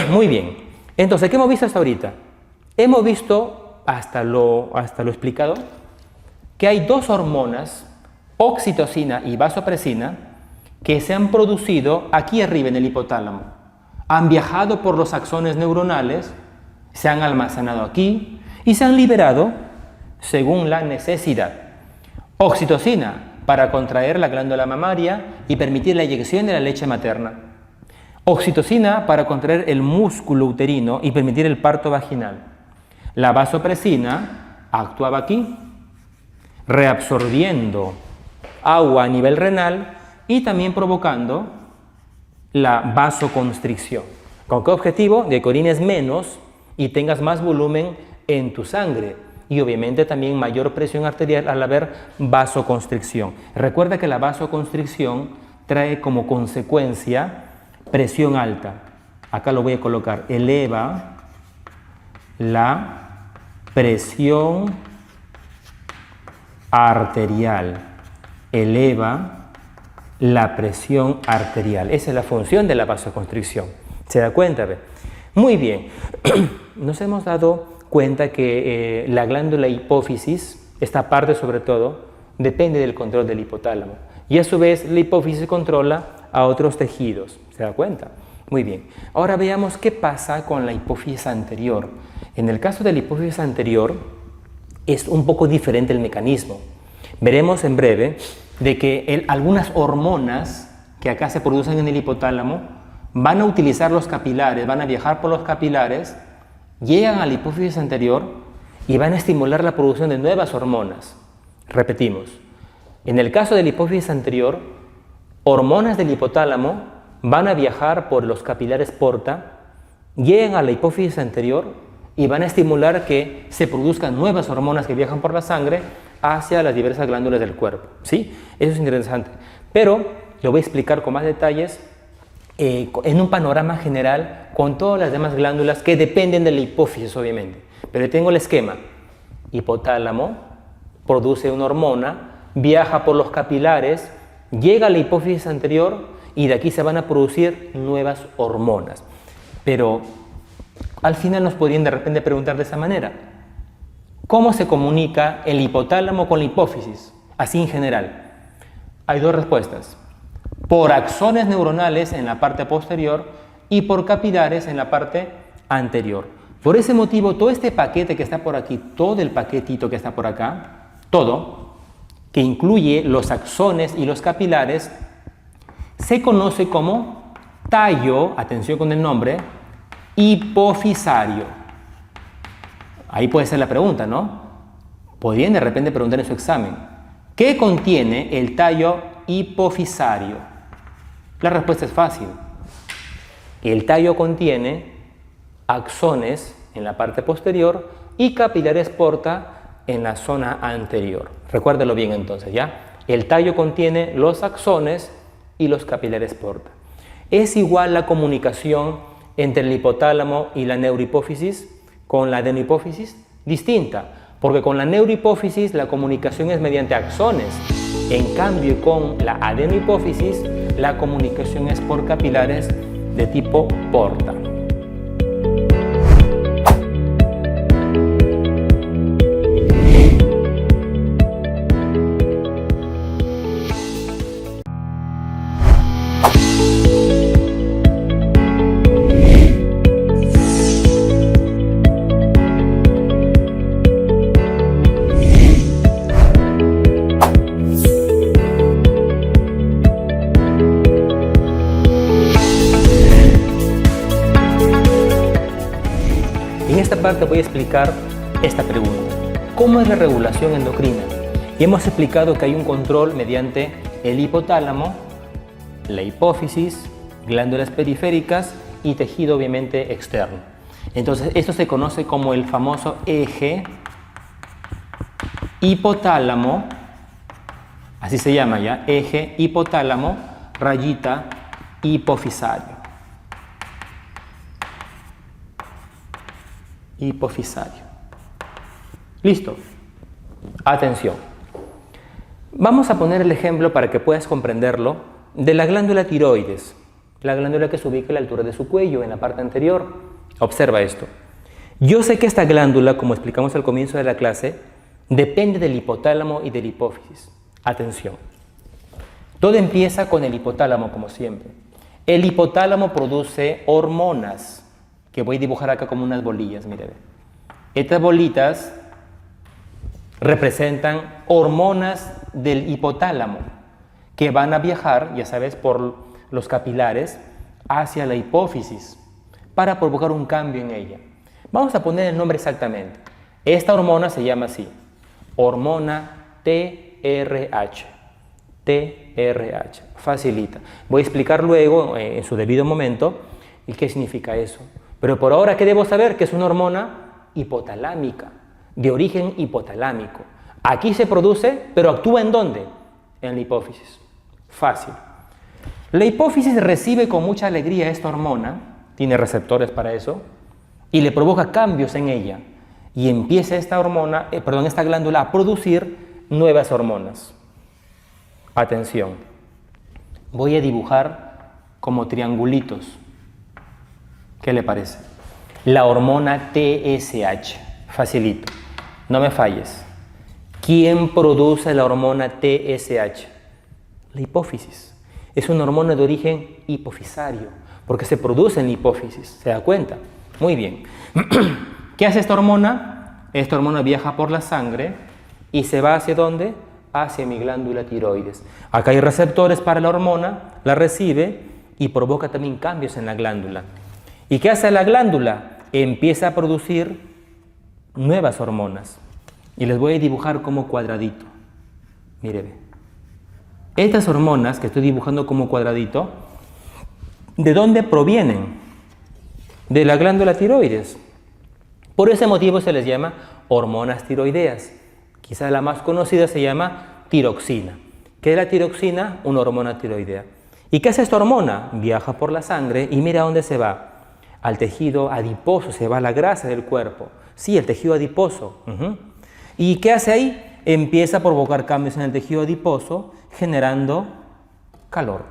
[SPEAKER 1] Muy bien. Entonces, ¿qué hemos visto hasta ahorita? Hemos visto, hasta lo explicado, que hay dos hormonas, oxitocina y vasopresina, que se han producido aquí arriba en el hipotálamo. Han viajado por los axones neuronales, se han almacenado aquí y se han liberado según la necesidad. Oxitocina para contraer la glándula mamaria y permitir la eyección de la leche materna. Oxitocina para contraer el músculo uterino y permitir el parto vaginal. La vasopresina actuaba aquí, reabsorbiendo agua a nivel renal y también provocando la vasoconstricción. ¿Con qué objetivo? De que orines menos y tengas más volumen en tu sangre y obviamente también mayor presión arterial al haber vasoconstricción. Recuerda que la vasoconstricción trae como consecuencia presión alta. Acá lo voy a colocar. Eleva la presión arterial. Eleva la presión arterial. Esa es la función de la vasoconstricción. ¿Se da cuenta? Muy bien. Nos hemos dado cuenta que la glándula hipófisis, esta parte sobre todo, depende del control del hipotálamo. Y a su vez la hipófisis controla a otros tejidos. ¿Se da cuenta? Muy bien. Ahora veamos qué pasa con la hipófisis anterior. En el caso de la hipófisis anterior es un poco diferente el mecanismo. Veremos en breve de que algunas hormonas que acá se producen en el hipotálamo van a utilizar los capilares, van a viajar por los capilares, llegan a la hipófisis anterior y van a estimular la producción de nuevas hormonas. Repetimos, en el caso de la hipófisis anterior, hormonas del hipotálamo van a viajar por los capilares porta, llegan a la hipófisis anterior y van a estimular que se produzcan nuevas hormonas que viajan por la sangre hacia las diversas glándulas del cuerpo. ¿Sí? Eso es interesante. Pero lo voy a explicar con más detalles en un panorama general con todas las demás glándulas que dependen de la hipófisis, obviamente. Pero tengo el esquema. Hipotálamo produce una hormona, viaja por los capilares, llega a la hipófisis anterior y de aquí se van a producir nuevas hormonas. Pero al final nos podrían de repente preguntar de esa manera: ¿cómo se comunica el hipotálamo con la hipófisis? Así en general. Hay dos respuestas: por axones neuronales en la parte posterior y por capilares en la parte anterior. Por ese motivo, todo este paquete que está por aquí, todo el paquetito que está por acá, todo, que incluye los axones y los capilares, se conoce como tallo, atención con el nombre, hipofisario. Ahí puede ser la pregunta, ¿no? Podrían de repente preguntar en su examen, ¿qué contiene el tallo hipofisario? La respuesta es fácil. El tallo contiene axones en la parte posterior y capilares porta en la zona anterior. Recuérdelo bien entonces, ¿ya? El tallo contiene los axones y los capilares porta. ¿Es igual la comunicación entre el hipotálamo y la neurohipófisis con la adenohipófisis? Distinta, porque con la neurohipófisis la comunicación es mediante axones. En cambio, con la adenohipófisis la comunicación es por capilares de tipo porta. En esta parte voy a explicar esta pregunta. ¿Cómo es la regulación endocrina? Y hemos explicado que hay un control mediante el hipotálamo, la hipófisis, glándulas periféricas y tejido obviamente externo. Entonces esto se conoce como el famoso eje hipotálamo, así se llama ya, eje hipotálamo, rayita hipofisario. Hipofisario. Listo. Atención. Vamos a poner el ejemplo para que puedas comprenderlo de la glándula tiroides, la glándula que se ubica a la altura de su cuello, en la parte anterior. Observa esto. Yo sé que esta glándula, como explicamos al comienzo de la clase, depende del hipotálamo y del hipófisis. Atención. Todo empieza con el hipotálamo, como siempre. El hipotálamo produce hormonas, que voy a dibujar acá como unas bolillas, mire. Estas bolitas representan hormonas del hipotálamo que van a viajar, ya sabes, por los capilares hacia la hipófisis para provocar un cambio en ella. Vamos a poner el nombre exactamente. Esta hormona se llama así, hormona TRH. TRH, facilita. Voy a explicar luego, en su debido momento, el qué significa eso. Pero por ahora, ¿qué debo saber? Que es una hormona hipotalámica, de origen hipotalámico. Aquí se produce, pero actúa ¿en dónde? En la hipófisis. Fácil. La hipófisis recibe con mucha alegría esta hormona, tiene receptores para eso, y le provoca cambios en ella. Y empieza esta hormona, esta glándula a producir nuevas hormonas. Atención. Voy a dibujar como triangulitos. ¿Qué le parece? La hormona TSH. Facilito. No me falles. ¿Quién produce la hormona TSH? La hipófisis. Es una hormona de origen hipofisario, porque se produce en la hipófisis. ¿Se da cuenta? Muy bien. ¿Qué hace esta hormona? Esta hormona viaja por la sangre y se va ¿hacia dónde? Hacia mi glándula tiroides. Acá hay receptores para la hormona, la recibe y provoca también cambios en la glándula. ¿Y qué hace la glándula? Empieza a producir nuevas hormonas. Y les voy a dibujar como cuadradito. Mire, estas hormonas que estoy dibujando como cuadradito, ¿de dónde provienen? De la glándula tiroides. Por ese motivo se les llama hormonas tiroideas. Quizás la más conocida se llama tiroxina. ¿Qué es la tiroxina? Una hormona tiroidea. ¿Y qué hace esta hormona? Viaja por la sangre y mira a dónde se va. Al tejido adiposo, se va la grasa del cuerpo. Sí, el tejido adiposo. ¿Y qué hace ahí? Empieza a provocar cambios en el tejido adiposo, generando calor.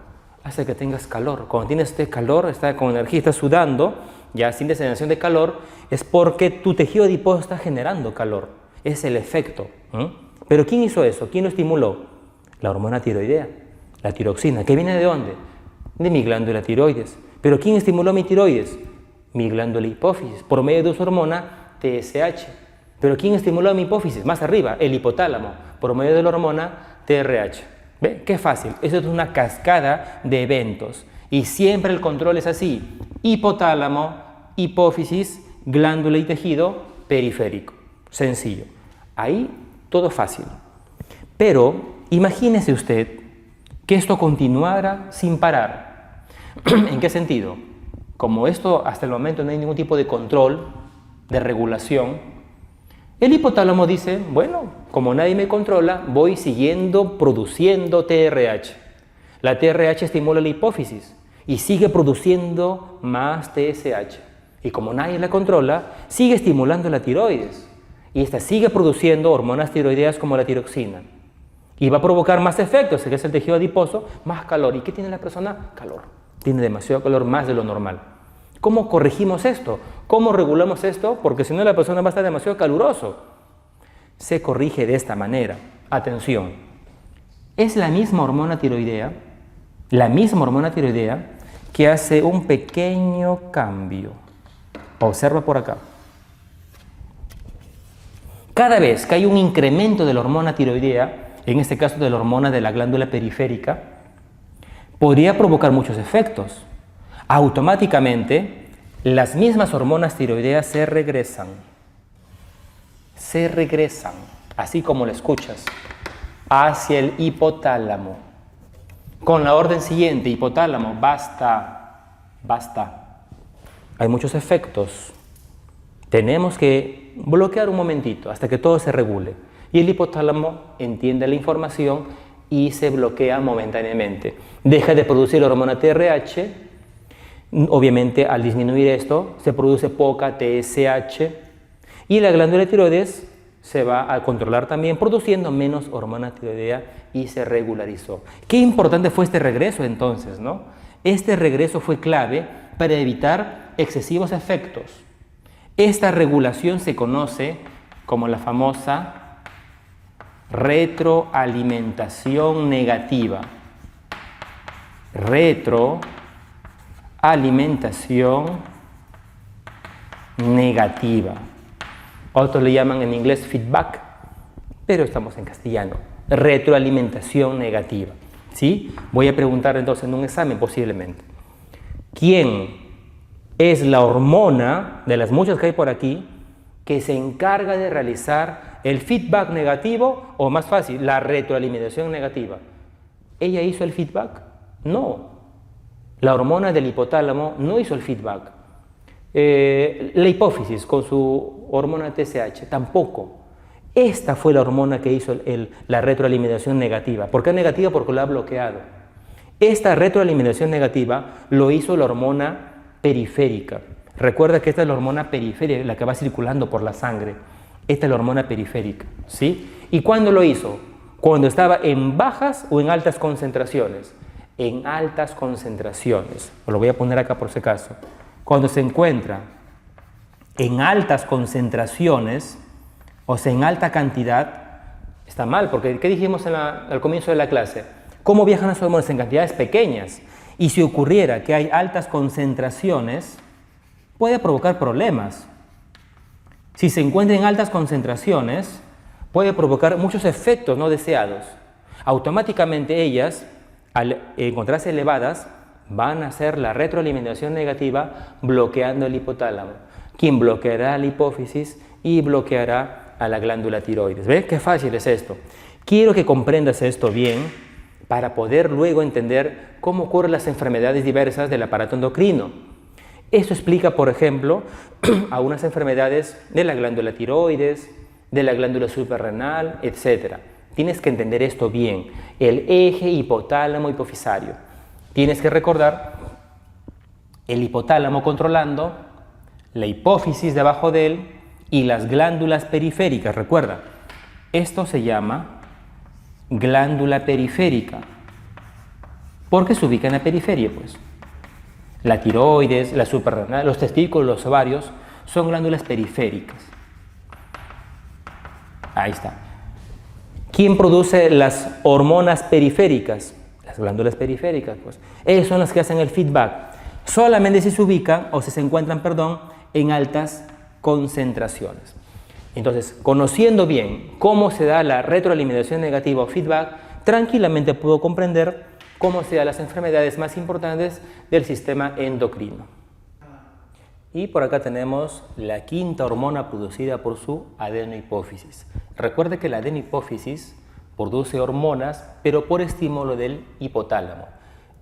[SPEAKER 1] Hace que tengas calor. Cuando tienes este calor, está con energía, estás sudando, ya sientes sensación de calor, es porque tu tejido adiposo está generando calor. Es el efecto. ¿Pero quién hizo eso? ¿Quién lo estimuló? La hormona tiroidea, la tiroxina. ¿Que viene de dónde? De mi glándula tiroides. ¿Pero quién estimuló mi tiroides? Mi glándula hipófisis, por medio de su hormona TSH. ¿Pero quién estimuló mi hipófisis? Más arriba, el hipotálamo, por medio de la hormona TRH. ¿Ve? Qué fácil. Eso es una cascada de eventos. Y siempre el control es así. Hipotálamo, hipófisis, glándula y tejido periférico. Sencillo. Ahí todo fácil. Pero imagínese usted que esto continuara sin parar. ¿En qué sentido? Como esto hasta el momento no hay ningún tipo de control, de regulación, el hipotálamo dice, bueno, como nadie me controla, voy siguiendo produciendo TRH. La TRH estimula la hipófisis y sigue produciendo más TSH. Y como nadie la controla, sigue estimulando la tiroides. Y esta sigue produciendo hormonas tiroideas como la tiroxina. Y va a provocar más efectos, que es el tejido adiposo, más calor. ¿Y qué tiene la persona? Calor. Tiene demasiado calor, más de lo normal. ¿Cómo corregimos esto? ¿Cómo regulamos esto? Porque si no la persona va a estar demasiado caluroso. Se corrige de esta manera. Atención. Es la misma hormona tiroidea que hace un pequeño cambio. Observa por acá. Cada vez que hay un incremento de la hormona tiroidea, en este caso de la hormona de la glándula periférica, podría provocar muchos efectos. Automáticamente, las mismas hormonas tiroideas se regresan, así como lo escuchas, hacia el hipotálamo. Con la orden siguiente, hipotálamo, basta. Hay muchos efectos. Tenemos que bloquear un momentito hasta que todo se regule. Y el hipotálamo entiende la información y se bloquea momentáneamente. Deja de producir hormona TRH. Obviamente, al disminuir esto, se produce poca TSH. Y la glándula tiroides se va a controlar también, produciendo menos hormona tiroidea y se regularizó. Qué importante fue este regreso entonces, ¿no? Este regreso fue clave para evitar excesivos efectos. Esta regulación se conoce como la famosa retroalimentación negativa. Retroalimentación negativa. Otros le llaman en inglés feedback, pero estamos en castellano. Retroalimentación negativa. ¿Sí? Voy a preguntar entonces en un examen posiblemente. ¿Quién es la hormona de las muchas que hay por aquí que se encarga de realizar el feedback negativo o más fácil, la retroalimentación negativa? ¿Ella hizo el feedback? No. La hormona del hipotálamo no hizo el feedback. La hipófisis con su hormona TSH tampoco. Esta fue la hormona que hizo la retroalimentación negativa. ¿Por qué negativa? Porque lo ha bloqueado. Esta retroalimentación negativa lo hizo la hormona periférica. Recuerda que esta es la hormona periférica, la que va circulando por la sangre. Esta es la hormona periférica, ¿sí? ¿Y cuándo lo hizo? Cuando estaba en bajas o en altas concentraciones. En altas concentraciones. Lo voy a poner acá por si acaso. Cuando se encuentra en altas concentraciones, o sea, en alta cantidad, está mal, porque ¿qué dijimos al comienzo de la clase? ¿Cómo viajan las hormonas? En cantidades pequeñas. Y si ocurriera que hay altas concentraciones, puede provocar problemas. Si se encuentra en altas concentraciones, puede provocar muchos efectos no deseados. Automáticamente ellas, al encontrarse elevadas, van a hacer la retroalimentación negativa bloqueando el hipotálamo, quien bloqueará la hipófisis y bloqueará a la glándula tiroides. ¿Ves qué fácil es esto? Quiero que comprendas esto bien para poder luego entender cómo ocurren las enfermedades diversas del aparato endocrino. Esto explica, por ejemplo, algunas enfermedades de la glándula tiroides, de la glándula suprarrenal, etc. Tienes que entender esto bien, el eje hipotálamo-hipofisario. Tienes que recordar el hipotálamo controlando, la hipófisis debajo de él y las glándulas periféricas. Recuerda, esto se llama glándula periférica. ¿Por qué se ubica en la periferia? Pues la tiroides, la suprarrenal, los testículos, los ovarios son glándulas periféricas. Ahí está. ¿Quién produce las hormonas periféricas? Las glándulas periféricas, pues. Ellas son las que hacen el feedback. solamente si se ubican o si se encuentran, perdón, en altas concentraciones. Entonces, conociendo bien cómo se da la retroalimentación negativa o feedback, tranquilamente puedo comprender cómo se dan las enfermedades más importantes del sistema endocrino. Y por acá tenemos la quinta hormona producida por su adenohipófisis. Recuerde que la adenohipófisis produce hormonas, pero por estímulo del hipotálamo.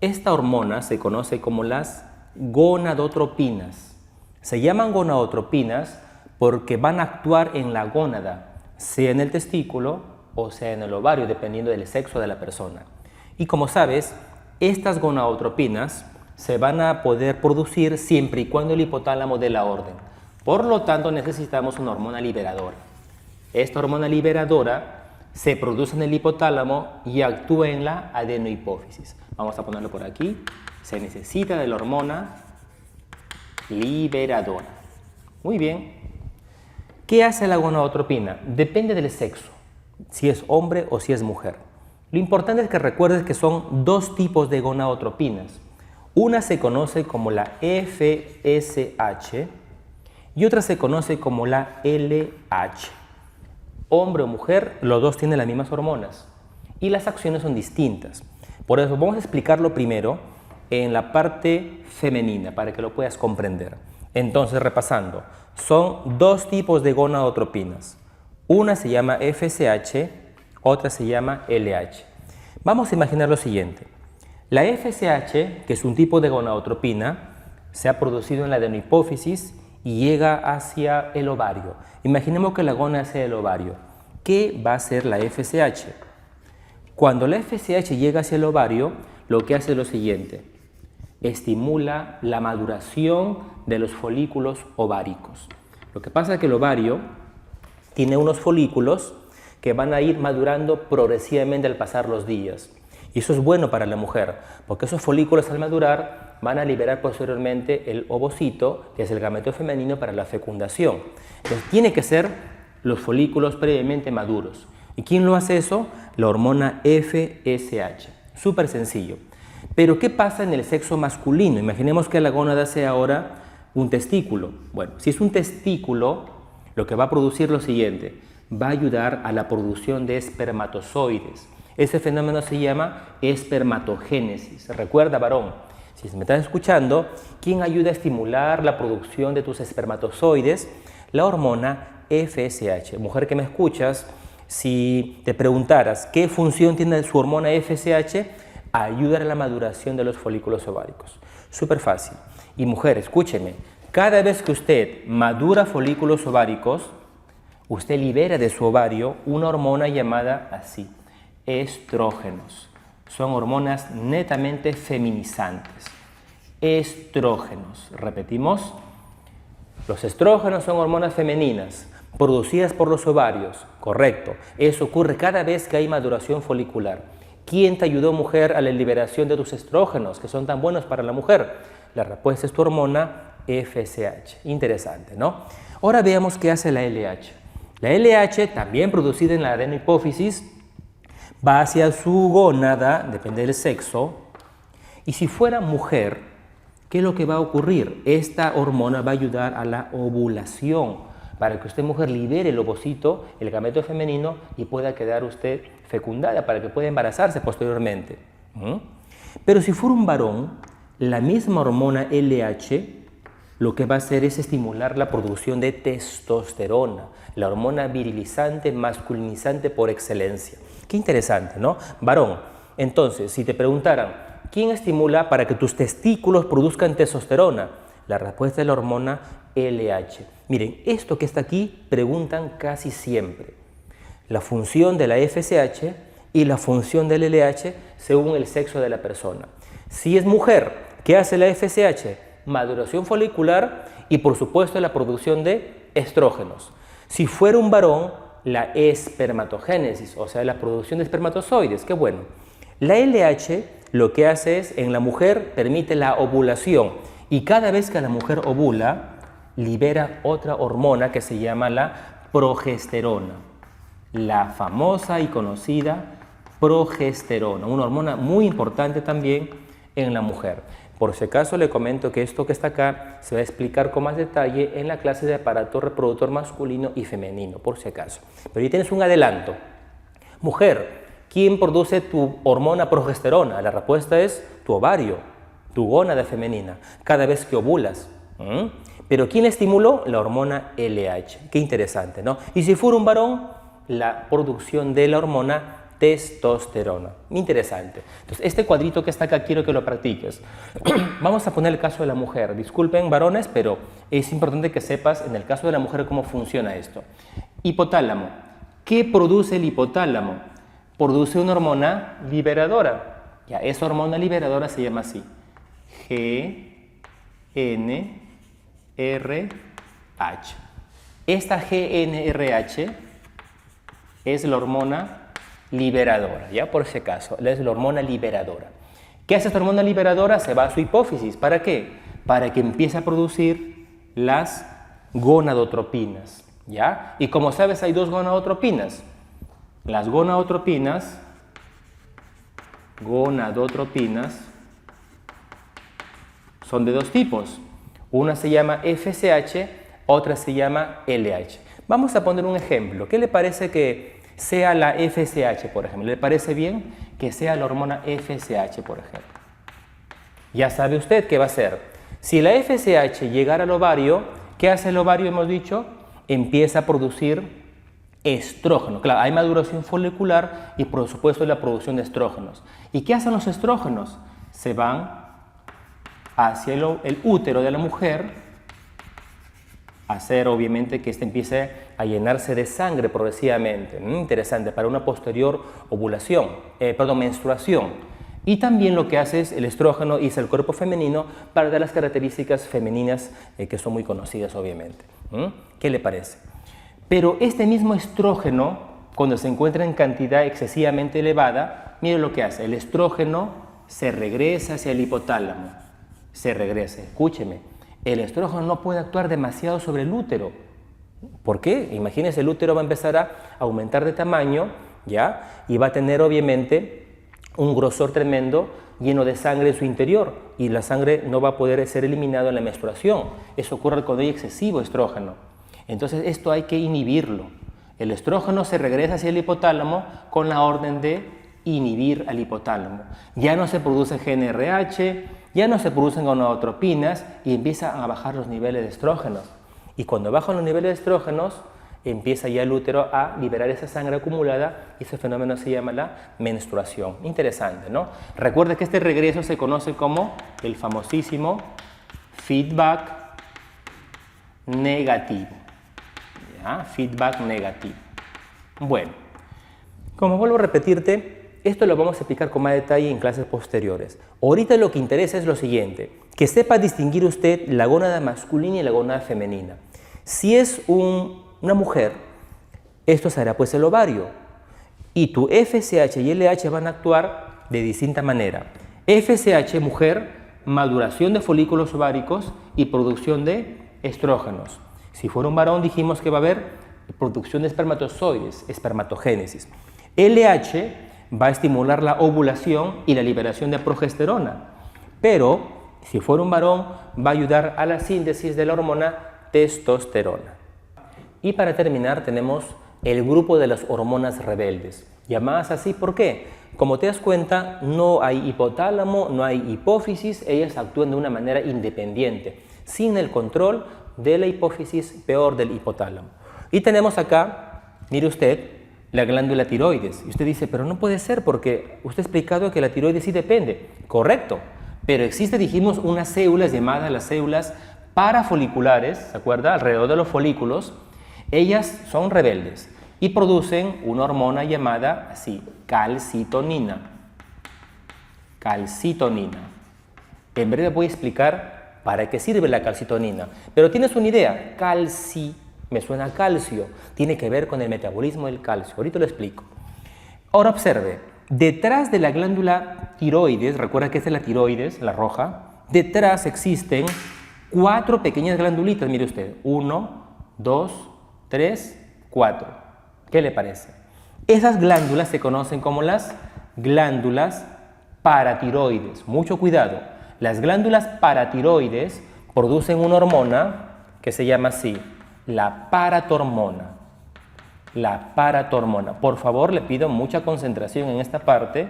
[SPEAKER 1] Esta hormona se conoce como las gonadotropinas. Se llaman gonadotropinas porque van a actuar en la gónada, sea en el testículo o sea en el ovario, dependiendo del sexo de la persona. Y como sabes, estas gonadotropinas se van a poder producir siempre y cuando el hipotálamo dé la orden. Por lo tanto, necesitamos una hormona liberadora. Esta hormona liberadora se produce en el hipotálamo y actúa en la adenohipófisis. Vamos a ponerlo por aquí. Se necesita de la hormona liberadora. Muy bien. ¿Qué hace la gonadotropina? Depende del sexo, si es hombre o si es mujer. Lo importante es que recuerdes que son dos tipos de gonadotropinas. Una se conoce como la FSH y otra se conoce como la LH. Hombre o mujer, los dos tienen las mismas hormonas y las acciones son distintas. Por eso vamos a explicarlo primero en la parte femenina para que lo puedas comprender. Entonces, repasando, son dos tipos de gonadotropinas. Una se llama FSH, otra se llama LH. Vamos a imaginar lo siguiente. La FSH, que es un tipo de gonadotropina, se ha producido en la adenohipófisis y llega hacia el ovario. Imaginemos que la gónada sea el ovario. ¿Qué va a hacer la FSH? Cuando la FSH llega hacia el ovario, lo que hace es lo siguiente. Estimula la maduración de los folículos ováricos. Lo que pasa es que el ovario tiene unos folículos que van a ir madurando progresivamente al pasar los días. Y eso es bueno para la mujer, porque esos folículos al madurar van a liberar posteriormente el ovocito, que es el gameto femenino para la fecundación. Entonces tiene que ser los folículos previamente maduros. ¿Y quién lo hace eso? La hormona FSH. Súper sencillo. Pero ¿qué pasa en el sexo masculino? Imaginemos que la gónada sea ahora un testículo. Bueno, si es un testículo, lo que va a producir lo siguiente, va a ayudar a la producción de espermatozoides. Ese fenómeno se llama espermatogénesis. Recuerda, varón, si me estás escuchando, ¿quién ayuda a estimular la producción de tus espermatozoides? La hormona FSH. Mujer que me escuchas, si te preguntaras qué función tiene su hormona FSH, ayudar a la maduración de los folículos ováricos. Súper fácil. Y mujer, escúcheme, cada vez que usted madura folículos ováricos, usted libera de su ovario una hormona llamada así, estrógenos. Son hormonas netamente feminizantes. Estrógenos. Repetimos. Los estrógenos son hormonas femeninas producidas por los ovarios. Correcto. Eso ocurre cada vez que hay maduración folicular. ¿Quién te ayudó, mujer, a la liberación de tus estrógenos, que son tan buenos para la mujer? La respuesta es tu hormona FSH. Interesante, ¿no? Ahora veamos qué hace la LH. La LH, también producida en la adenohipófisis, va hacia su gónada, depende del sexo, y si fuera mujer, ¿qué es lo que va a ocurrir? Esta hormona va a ayudar a la ovulación, para que usted, mujer, libere el ovocito, el gameto femenino, y pueda quedar usted fecundada, para que pueda embarazarse posteriormente. Pero si fuera un varón, la misma hormona LH lo que va a hacer es estimular la producción de testosterona, la hormona virilizante, masculinizante por excelencia. Qué interesante, ¿no? Varón, entonces, si te preguntaran, ¿quién estimula para que tus testículos produzcan testosterona? La respuesta es la hormona LH. Miren, esto que está aquí preguntan casi siempre. La función de la FSH y la función del LH según el sexo de la persona. Si es mujer, ¿qué hace la FSH? Maduración folicular y, por supuesto, la producción de estrógenos. Si fuera un varón, la espermatogénesis, o sea, la producción de espermatozoides. Qué bueno. La LH lo que hace es, en la mujer, permite la ovulación. Y cada vez que la mujer ovula, libera otra hormona que se llama la progesterona. La famosa y conocida progesterona, una hormona muy importante también en la mujer. Por si acaso le comento que esto que está acá se va a explicar con más detalle en la clase de aparato reproductor masculino y femenino, por si acaso. Pero ahí tienes un adelanto. Mujer, ¿quién produce tu hormona progesterona? La respuesta es tu ovario, tu gónada femenina, cada vez que ovulas. Pero ¿quién estimuló? La hormona LH. Qué interesante, ¿no? Y si fuera un varón, la producción de la hormona testosterona. Interesante. Entonces, este cuadrito que está acá quiero que lo practiques. Vamos a poner el caso de la mujer. Disculpen, varones, pero es importante que sepas en el caso de la mujer cómo funciona esto. Hipotálamo. ¿Qué produce el hipotálamo? Produce una hormona liberadora. Ya, esa hormona liberadora se llama así. GnRH. Esta GnRH es la hormona liberadora, ya por si acaso, es la hormona liberadora. ¿Qué hace esta hormona liberadora? Se va a su hipófisis. ¿Para qué? Para que empiece a producir las gonadotropinas, ¿ya? Y como sabes, hay dos gonadotropinas. Las gonadotropinas son de dos tipos. Una se llama FSH, otra se llama LH. Vamos a poner un ejemplo. ¿Qué le parece que sea la FSH, por ejemplo? ¿Le parece bien que sea la hormona FSH, por ejemplo? Ya sabe usted qué va a hacer. Si la FSH llegara al ovario, ¿qué hace el ovario? Hemos dicho, empieza a producir estrógeno. Claro, hay maduración folicular y por supuesto la producción de estrógenos. ¿Y qué hacen los estrógenos? Se van hacia el útero de la mujer, hacer obviamente que éste empiece a llenarse de sangre progresivamente. Interesante, para una posterior menstruación. Y también lo que hace es el estrógeno y es el cuerpo femenino para dar las características femeninas que son muy conocidas obviamente. ¿Qué le parece? Pero este mismo estrógeno, cuando se encuentra en cantidad excesivamente elevada, mire lo que hace. El estrógeno se regresa hacia el hipotálamo. Se regresa, escúcheme. El estrógeno no puede actuar demasiado sobre el útero. ¿Por qué? Imagínense, el útero va a empezar a aumentar de tamaño, ¿ya? Y va a tener obviamente un grosor tremendo lleno de sangre en su interior y la sangre no va a poder ser eliminada en la menstruación. Eso ocurre cuando hay excesivo estrógeno. Entonces esto hay que inhibirlo. El estrógeno se regresa hacia el hipotálamo con la orden de inhibir al hipotálamo. Ya no se produce GnRH, ya no se producen gonadotropinas y empiezan a bajar los niveles de estrógenos. Y cuando bajan los niveles de estrógenos, empieza ya el útero a liberar esa sangre acumulada y ese fenómeno se llama la menstruación. Interesante, ¿no? Recuerda que este regreso se conoce como el famosísimo feedback negativo. ¿Ya? Feedback negativo. Bueno, como vuelvo a repetirte, esto lo vamos a explicar con más detalle en clases posteriores. Ahorita lo que interesa es lo siguiente, que sepa distinguir usted la gónada masculina y la gónada femenina. Si es una mujer, esto será pues el ovario. Y tu FSH y LH van a actuar de distinta manera. FSH, mujer, maduración de folículos ováricos y producción de estrógenos. Si fuera un varón, dijimos que va a haber producción de espermatozoides, espermatogénesis. LH va a estimular la ovulación y la liberación de progesterona. Pero, si fuera un varón, va a ayudar a la síntesis de la hormona testosterona. Y para terminar tenemos el grupo de las hormonas rebeldes, llamadas así, ¿por qué? Como te das cuenta, no hay hipotálamo, no hay hipófisis, ellas actúan de una manera independiente, sin el control de la hipófisis, peor del hipotálamo. Y tenemos acá, mire usted, la glándula tiroides. Y usted dice, pero no puede ser porque usted ha explicado que la tiroides sí depende. Correcto, pero existe, dijimos, unas células llamadas las células parafoliculares, ¿se acuerda? Alrededor de los folículos. Ellas son rebeldes y producen una hormona llamada así, calcitonina. Calcitonina. En breve voy a explicar para qué sirve la calcitonina. Pero tienes una idea, me suena a calcio, tiene que ver con el metabolismo del calcio. Ahorita lo explico. Ahora observe, detrás de la glándula tiroides, recuerda que esta es la tiroides, la roja, detrás existen 4 pequeñas glandulitas, mire usted, 1, 2, 3, 4. ¿Qué le parece? Esas glándulas se conocen como las glándulas paratiroides. Mucho cuidado. Las glándulas paratiroides producen una hormona que se llama así, la paratormona. La paratormona. Por favor, le pido mucha concentración en esta parte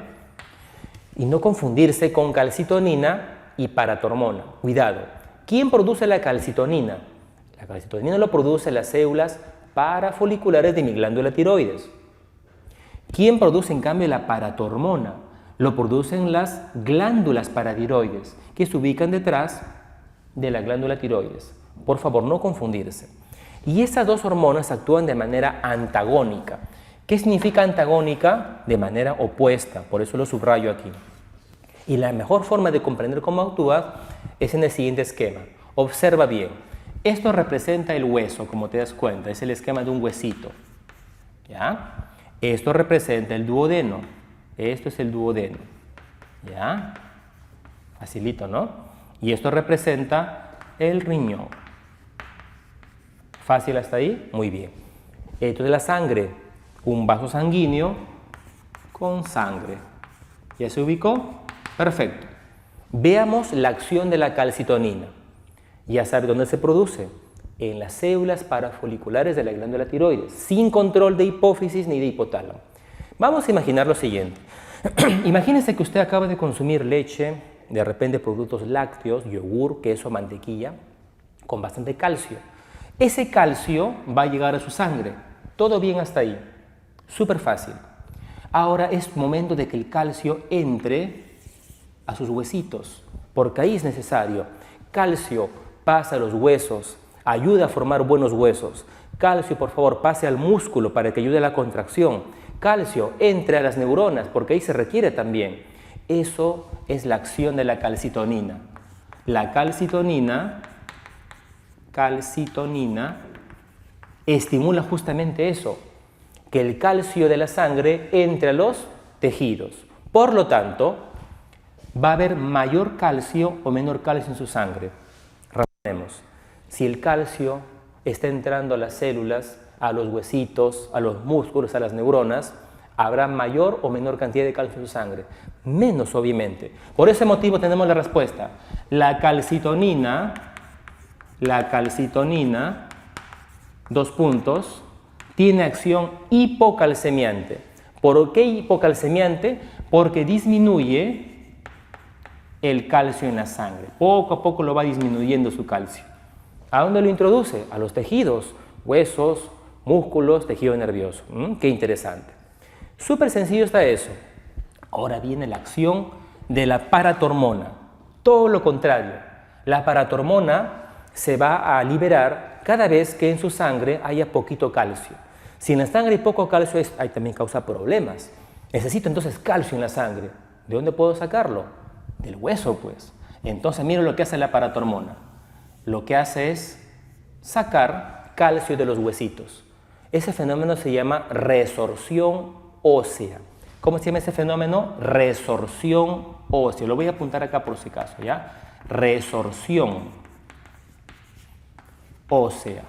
[SPEAKER 1] y no confundirse con calcitonina y paratormona. Cuidado. ¿Quién produce la calcitonina? La calcitonina lo producen las células parafoliculares de mi glándula tiroides. ¿Quién produce en cambio la paratormona? Lo producen las glándulas paratiroides, que se ubican detrás de la glándula tiroides. Por favor, no confundirse. Y esas dos hormonas actúan de manera antagónica. ¿Qué significa antagónica? De manera opuesta, por eso lo subrayo aquí. Y la mejor forma de comprender cómo actúa es en el siguiente esquema. Observa bien. Esto representa el hueso, como te das cuenta, es el esquema de un huesito. ¿Ya? Esto representa el duodeno. Esto es el duodeno. ¿Ya? Facilito, ¿no? Y esto representa el riñón. ¿Fácil hasta ahí? Muy bien. Esto es la sangre. Un vaso sanguíneo con sangre. ¿Ya se ubicó? Perfecto. Veamos la acción de la calcitonina. Ya sabe dónde se produce. En las células parafoliculares de la glándula tiroides, sin control de hipófisis ni de hipotálamo. Vamos a imaginar lo siguiente. Imagínese que usted acaba de consumir leche, de repente productos lácteos, yogur, queso, mantequilla, con bastante calcio. Ese calcio va a llegar a su sangre. Todo bien hasta ahí. Súper fácil. Ahora es momento de que el calcio entre a sus huesitos, porque ahí es necesario. Calcio pasa a los huesos, ayuda a formar buenos huesos. Calcio, por favor, pase al músculo para que ayude a la contracción. Calcio entre a las neuronas, porque ahí se requiere también. Eso es la acción de la calcitonina. La calcitonina estimula justamente eso, que el calcio de la sangre entre a los tejidos. Por lo tanto, va a haber mayor calcio o menor calcio en su sangre. Repetimos, si el calcio está entrando a las células, a los huesitos, a los músculos, a las neuronas, habrá mayor o menor cantidad de calcio en su sangre. Menos, obviamente. Por ese motivo tenemos la respuesta. La calcitonina, dos puntos, tiene acción hipocalcemiante. ¿Por qué hipocalcemiante? Porque disminuye el calcio en la sangre. Poco a poco lo va disminuyendo su calcio. ¿A dónde lo introduce? A los tejidos, huesos, músculos, tejido nervioso. Qué interesante. Súper sencillo está eso. Ahora viene la acción de la paratormona. Todo lo contrario. La paratormona se va a liberar cada vez que en su sangre haya poquito calcio. Si en la sangre hay poco calcio, ahí también causa problemas. Necesito entonces calcio en la sangre. ¿De dónde puedo sacarlo? Del hueso, pues. Entonces, miren lo que hace la paratormona. Lo que hace es sacar calcio de los huesitos. Ese fenómeno se llama resorción ósea. ¿Cómo se llama ese fenómeno? Resorción ósea. Lo voy a apuntar acá por si acaso, ¿ya? Resorción ósea.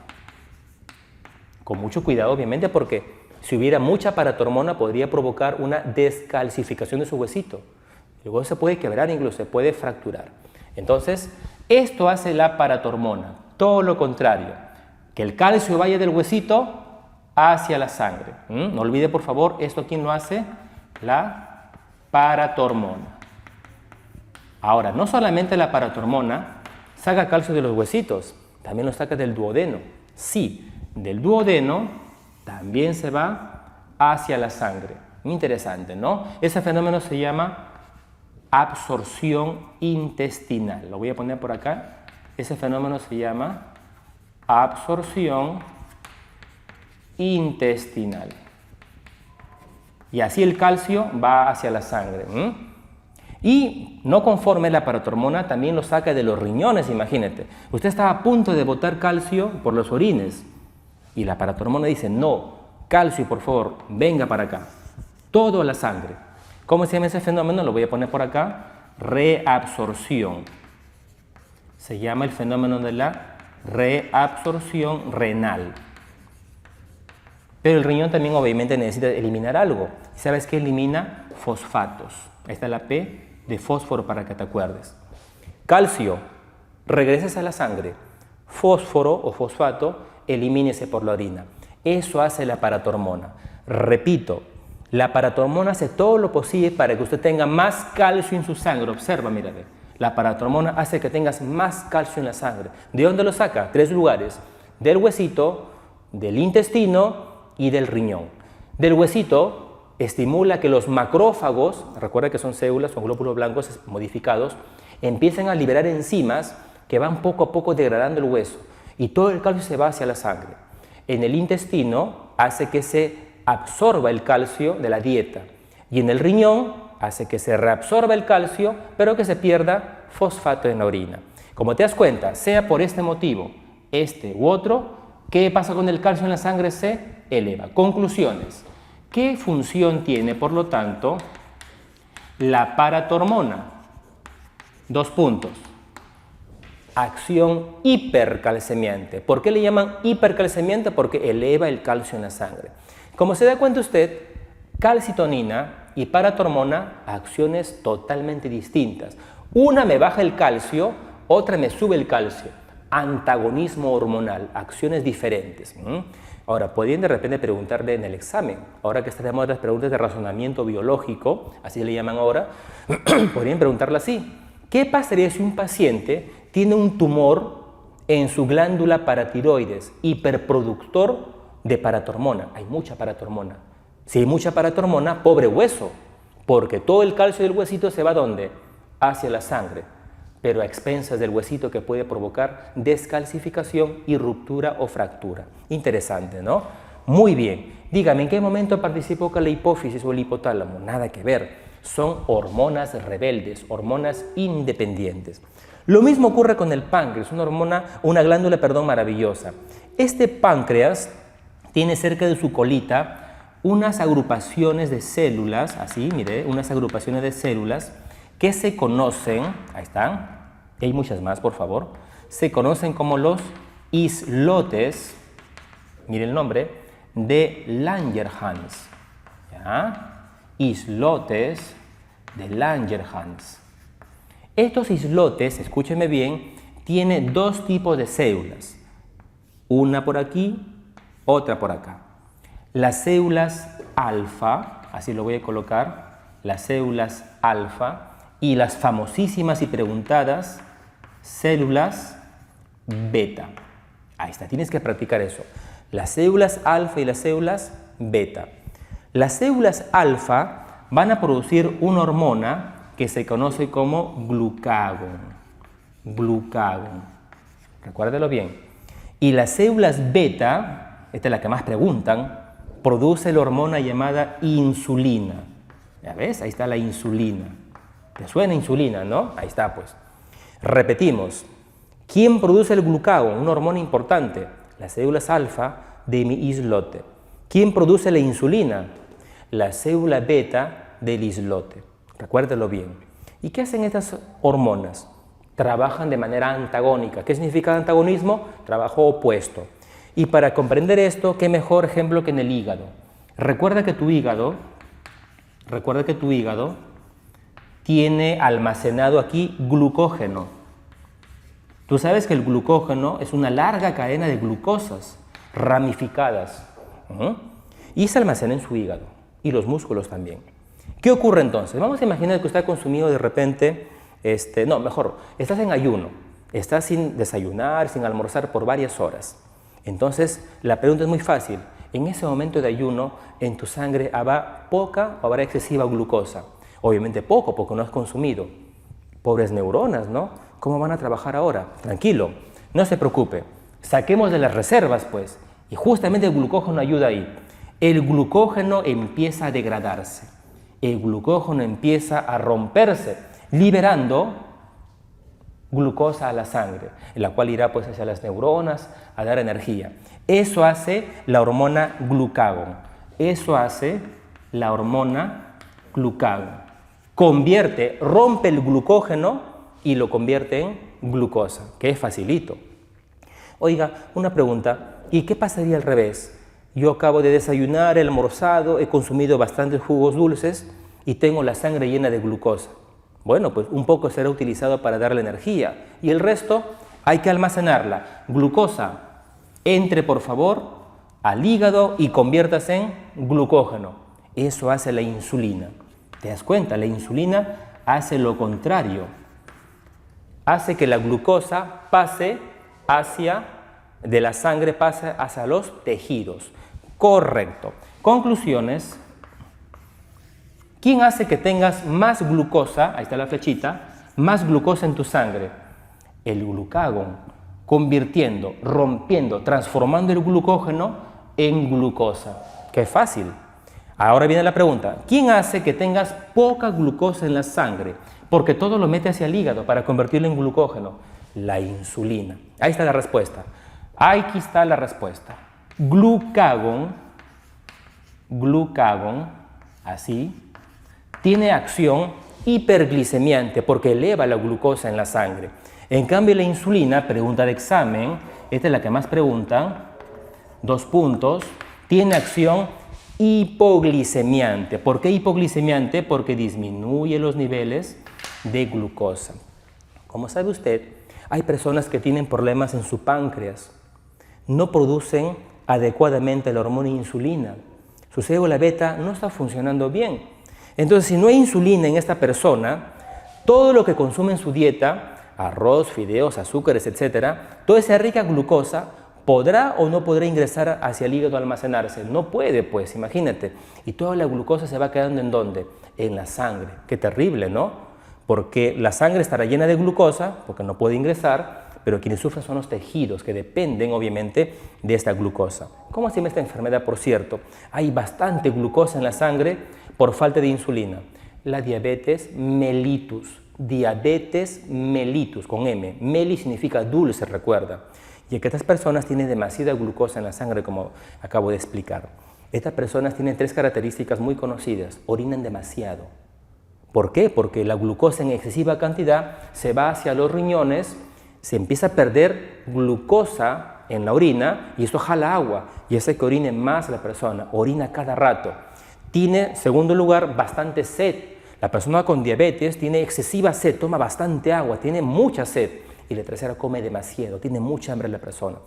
[SPEAKER 1] Con mucho cuidado, obviamente, porque si hubiera mucha paratormona podría provocar una descalcificación de su huesito. El hueso se puede quebrar, incluso se puede fracturar. Entonces, esto hace la paratormona. Todo lo contrario, que el calcio vaya del huesito hacia la sangre. No olvide, por favor, esto ¿quién lo hace? La paratormona. Ahora, no solamente la paratormona saca calcio de los huesitos, también lo saca del duodeno. Sí, del duodeno también se va hacia la sangre. Muy interesante, ¿no? Ese fenómeno se llama absorción intestinal. Lo voy a poner por acá. Ese fenómeno se llama absorción intestinal. Y así el calcio va hacia la sangre. Y no conforme la paratormona, también lo saca de los riñones, imagínate. Usted está a punto de botar calcio por los orines. Y la paratormona dice, no, calcio, por favor, venga para acá. Todo a la sangre. ¿Cómo se llama ese fenómeno? Lo voy a poner por acá. Reabsorción. Se llama el fenómeno de la reabsorción renal. Pero el riñón también obviamente necesita eliminar algo. ¿Sabes qué elimina? Fosfatos. Esta es la P de fósforo para que te acuerdes. Calcio, regresa a la sangre. Fósforo o fosfato, elimínese por la orina. Eso hace la paratormona. Repito, la paratormona hace todo lo posible para que usted tenga más calcio en su sangre. Observa, mírate. La paratormona hace que tengas más calcio en la sangre. ¿De dónde lo saca? 3 lugares. Del huesito, del intestino y del riñón. Del huesito estimula que los macrófagos, recuerda que son células, son glóbulos blancos modificados, empiecen a liberar enzimas que van poco a poco degradando el hueso y todo el calcio se va hacia la sangre. En el intestino hace que se absorba el calcio de la dieta y en el riñón hace que se reabsorba el calcio pero que se pierda fosfato en la orina. Como te das cuenta, sea por este motivo, este u otro, ¿qué pasa con el calcio en la sangre? Se eleva. Conclusiones. ¿Qué función tiene, por lo tanto, la paratormona? 2 puntos. Acción hipercalcemiante. ¿Por qué le llaman hipercalcemiante? Porque eleva el calcio en la sangre. Como se da cuenta usted, calcitonina y paratormona, acciones totalmente distintas. Una me baja el calcio, otra me sube el calcio. Antagonismo hormonal, acciones diferentes. Ahora, podrían de repente preguntarle en el examen, ahora que estamos en las preguntas de razonamiento biológico, así le llaman ahora, podrían preguntarle así: ¿qué pasaría si un paciente tiene un tumor en su glándula paratiroides, hiperproductor de paratormona? Hay mucha paratormona. Si hay mucha paratormona, pobre hueso, porque todo el calcio del huesito se va ¿a dónde? Hacia la sangre, pero a expensas del huesito, que puede provocar descalcificación y ruptura o fractura. Interesante, ¿no? Muy bien. Dígame, ¿en qué momento participó con la hipófisis o el hipotálamo? Nada que ver. Son hormonas rebeldes, hormonas independientes. Lo mismo ocurre con el páncreas, una glándula maravillosa. Este páncreas tiene cerca de su colita unas agrupaciones de células, así, mire, unas agrupaciones de células que se conocen, ahí están, y hay muchas más, por favor, se conocen como los islotes, mire el nombre, de Langerhans. ¿Ya? Islotes de Langerhans. Estos islotes, escúcheme bien, tienen 2 tipos de células. Una por aquí, otra por acá. Las células alfa, así lo voy a colocar, las células alfa, y las famosísimas y preguntadas células beta. Ahí está, tienes que practicar eso. Las células alfa y las células beta. Las células alfa van a producir una hormona que se conoce como glucagón. Glucagón. Recuérdelo bien. Y las células beta, esta es la que más preguntan, produce la hormona llamada insulina. ¿Ya ves? Ahí está la insulina. ¿Te suena insulina, no? Ahí está, pues. Repetimos. ¿Quién produce el glucagón? Una hormona importante. Las células alfa de mi islote. ¿Quién produce la insulina? La célula beta del islote. Recuérdelo bien. ¿Y qué hacen estas hormonas? Trabajan de manera antagónica. ¿Qué significa antagonismo? Trabajo opuesto. Y para comprender esto, ¿qué mejor ejemplo que en el hígado? Recuerda que tu hígado tiene almacenado aquí glucógeno. Tú sabes que el glucógeno es una larga cadena de glucosas ramificadas y se almacena en su hígado y los músculos también. ¿Qué ocurre entonces? Vamos a imaginar que usted ha consumido de repente, estás en ayuno, estás sin desayunar, sin almorzar por varias horas. Entonces, la pregunta es muy fácil. En ese momento de ayuno, en tu sangre habrá poca o habrá excesiva glucosa. Obviamente poco, porque no has consumido. Pobres neuronas, ¿no? ¿Cómo van a trabajar ahora? Tranquilo, no se preocupe. Saquemos de las reservas, pues. Y justamente el glucógeno ayuda ahí. El glucógeno empieza a degradarse. El glucógeno empieza a romperse, liberando glucosa a la sangre, en la cual irá pues hacia las neuronas a dar energía. Eso hace la hormona glucagón. Eso hace la hormona glucagón. Rompe el glucógeno y lo convierte en glucosa, que es facilito. Oiga, una pregunta, ¿y qué pasaría al revés? Yo acabo de desayunar, he almorzado, he consumido bastantes jugos dulces y tengo la sangre llena de glucosa. Bueno, pues un poco será utilizado para darle energía y el resto hay que almacenarla. Glucosa, entre por favor al hígado y conviértase en glucógeno. Eso hace la insulina. ¿Te das cuenta? La insulina hace lo contrario. Hace que la glucosa pase de la sangre pase hacia los tejidos. Correcto. Conclusiones. ¿Quién hace que tengas más glucosa? Ahí está la flechita. Más glucosa en tu sangre. El glucagón, convirtiendo, rompiendo, transformando el glucógeno en glucosa. ¡Qué fácil! Ahora viene la pregunta. ¿Quién hace que tengas poca glucosa en la sangre? Porque todo lo mete hacia el hígado para convertirlo en glucógeno. La insulina. Ahí está la respuesta. Aquí está la respuesta. Glucagón, así, tiene acción hiperglicemiante porque eleva la glucosa en la sangre. En cambio, la insulina, pregunta de examen, esta es la que más preguntan, 2 puntos, tiene acción hipoglicemiante. ¿Por qué hipoglicemiante? Porque disminuye los niveles de glucosa. Como sabe usted, hay personas que tienen problemas en su páncreas, no producen adecuadamente la hormona insulina, su célula beta no está funcionando bien. Entonces, si no hay insulina en esta persona, todo lo que consume en su dieta, arroz, fideos, azúcares, etcétera, toda esa rica glucosa, ¿podrá o no podrá ingresar hacia el hígado a almacenarse? No puede, pues, imagínate. Y toda la glucosa se va quedando ¿en dónde? En la sangre. Qué terrible, ¿no? Porque la sangre estará llena de glucosa, porque no puede ingresar, pero quienes sufren son los tejidos, que dependen, obviamente, de esta glucosa. ¿Cómo se llama esta enfermedad, por cierto? Hay bastante glucosa en la sangre por falta de insulina. La diabetes mellitus. Diabetes mellitus, con M. Meli significa dulce, recuerda. Y que estas personas tienen demasiada glucosa en la sangre, como acabo de explicar. Estas personas tienen 3 características muy conocidas. Orinan demasiado. ¿Por qué? Porque la glucosa en excesiva cantidad se va hacia los riñones, se empieza a perder glucosa en la orina y esto jala agua y hace que orine más la persona, orina cada rato. Tiene, en segundo lugar, bastante sed. La persona con diabetes tiene excesiva sed, toma bastante agua, tiene mucha sed. Y la tercera, come demasiado, tiene mucha hambre la persona.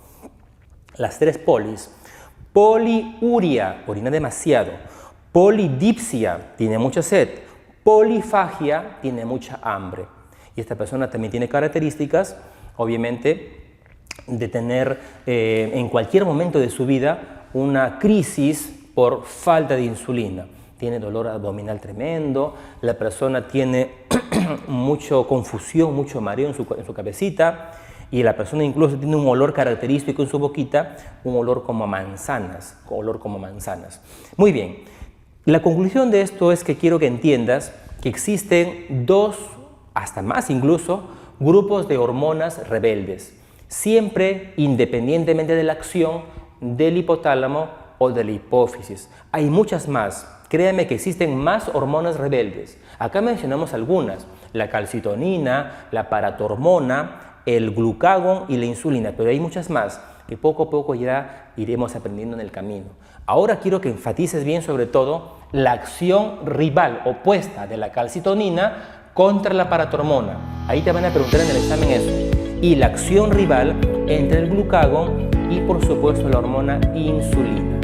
[SPEAKER 1] Las 3 polis. Poliuria, orina demasiado. Polidipsia, tiene mucha sed. Polifagia, tiene mucha hambre. Y esta persona también tiene características, obviamente, de tener en cualquier momento de su vida una crisis por falta de insulina. Tiene dolor abdominal tremendo, la persona tiene mucha confusión, mucho mareo en su cabecita y la persona incluso tiene un olor característico en su boquita, un olor como manzanas, Muy bien, la conclusión de esto es que quiero que entiendas que existen 2, hasta más incluso, grupos de hormonas rebeldes, siempre independientemente de la acción del hipotálamo o de la hipófisis. Hay muchas más. Créame que existen más hormonas rebeldes. Acá mencionamos algunas, la calcitonina, la paratormona, el glucagón y la insulina, pero hay muchas más que poco a poco ya iremos aprendiendo en el camino. Ahora quiero que enfatices bien sobre todo la acción rival opuesta de la calcitonina contra la paratormona. Ahí te van a preguntar en el examen eso. Y la acción rival entre el glucagón y por supuesto la hormona insulina.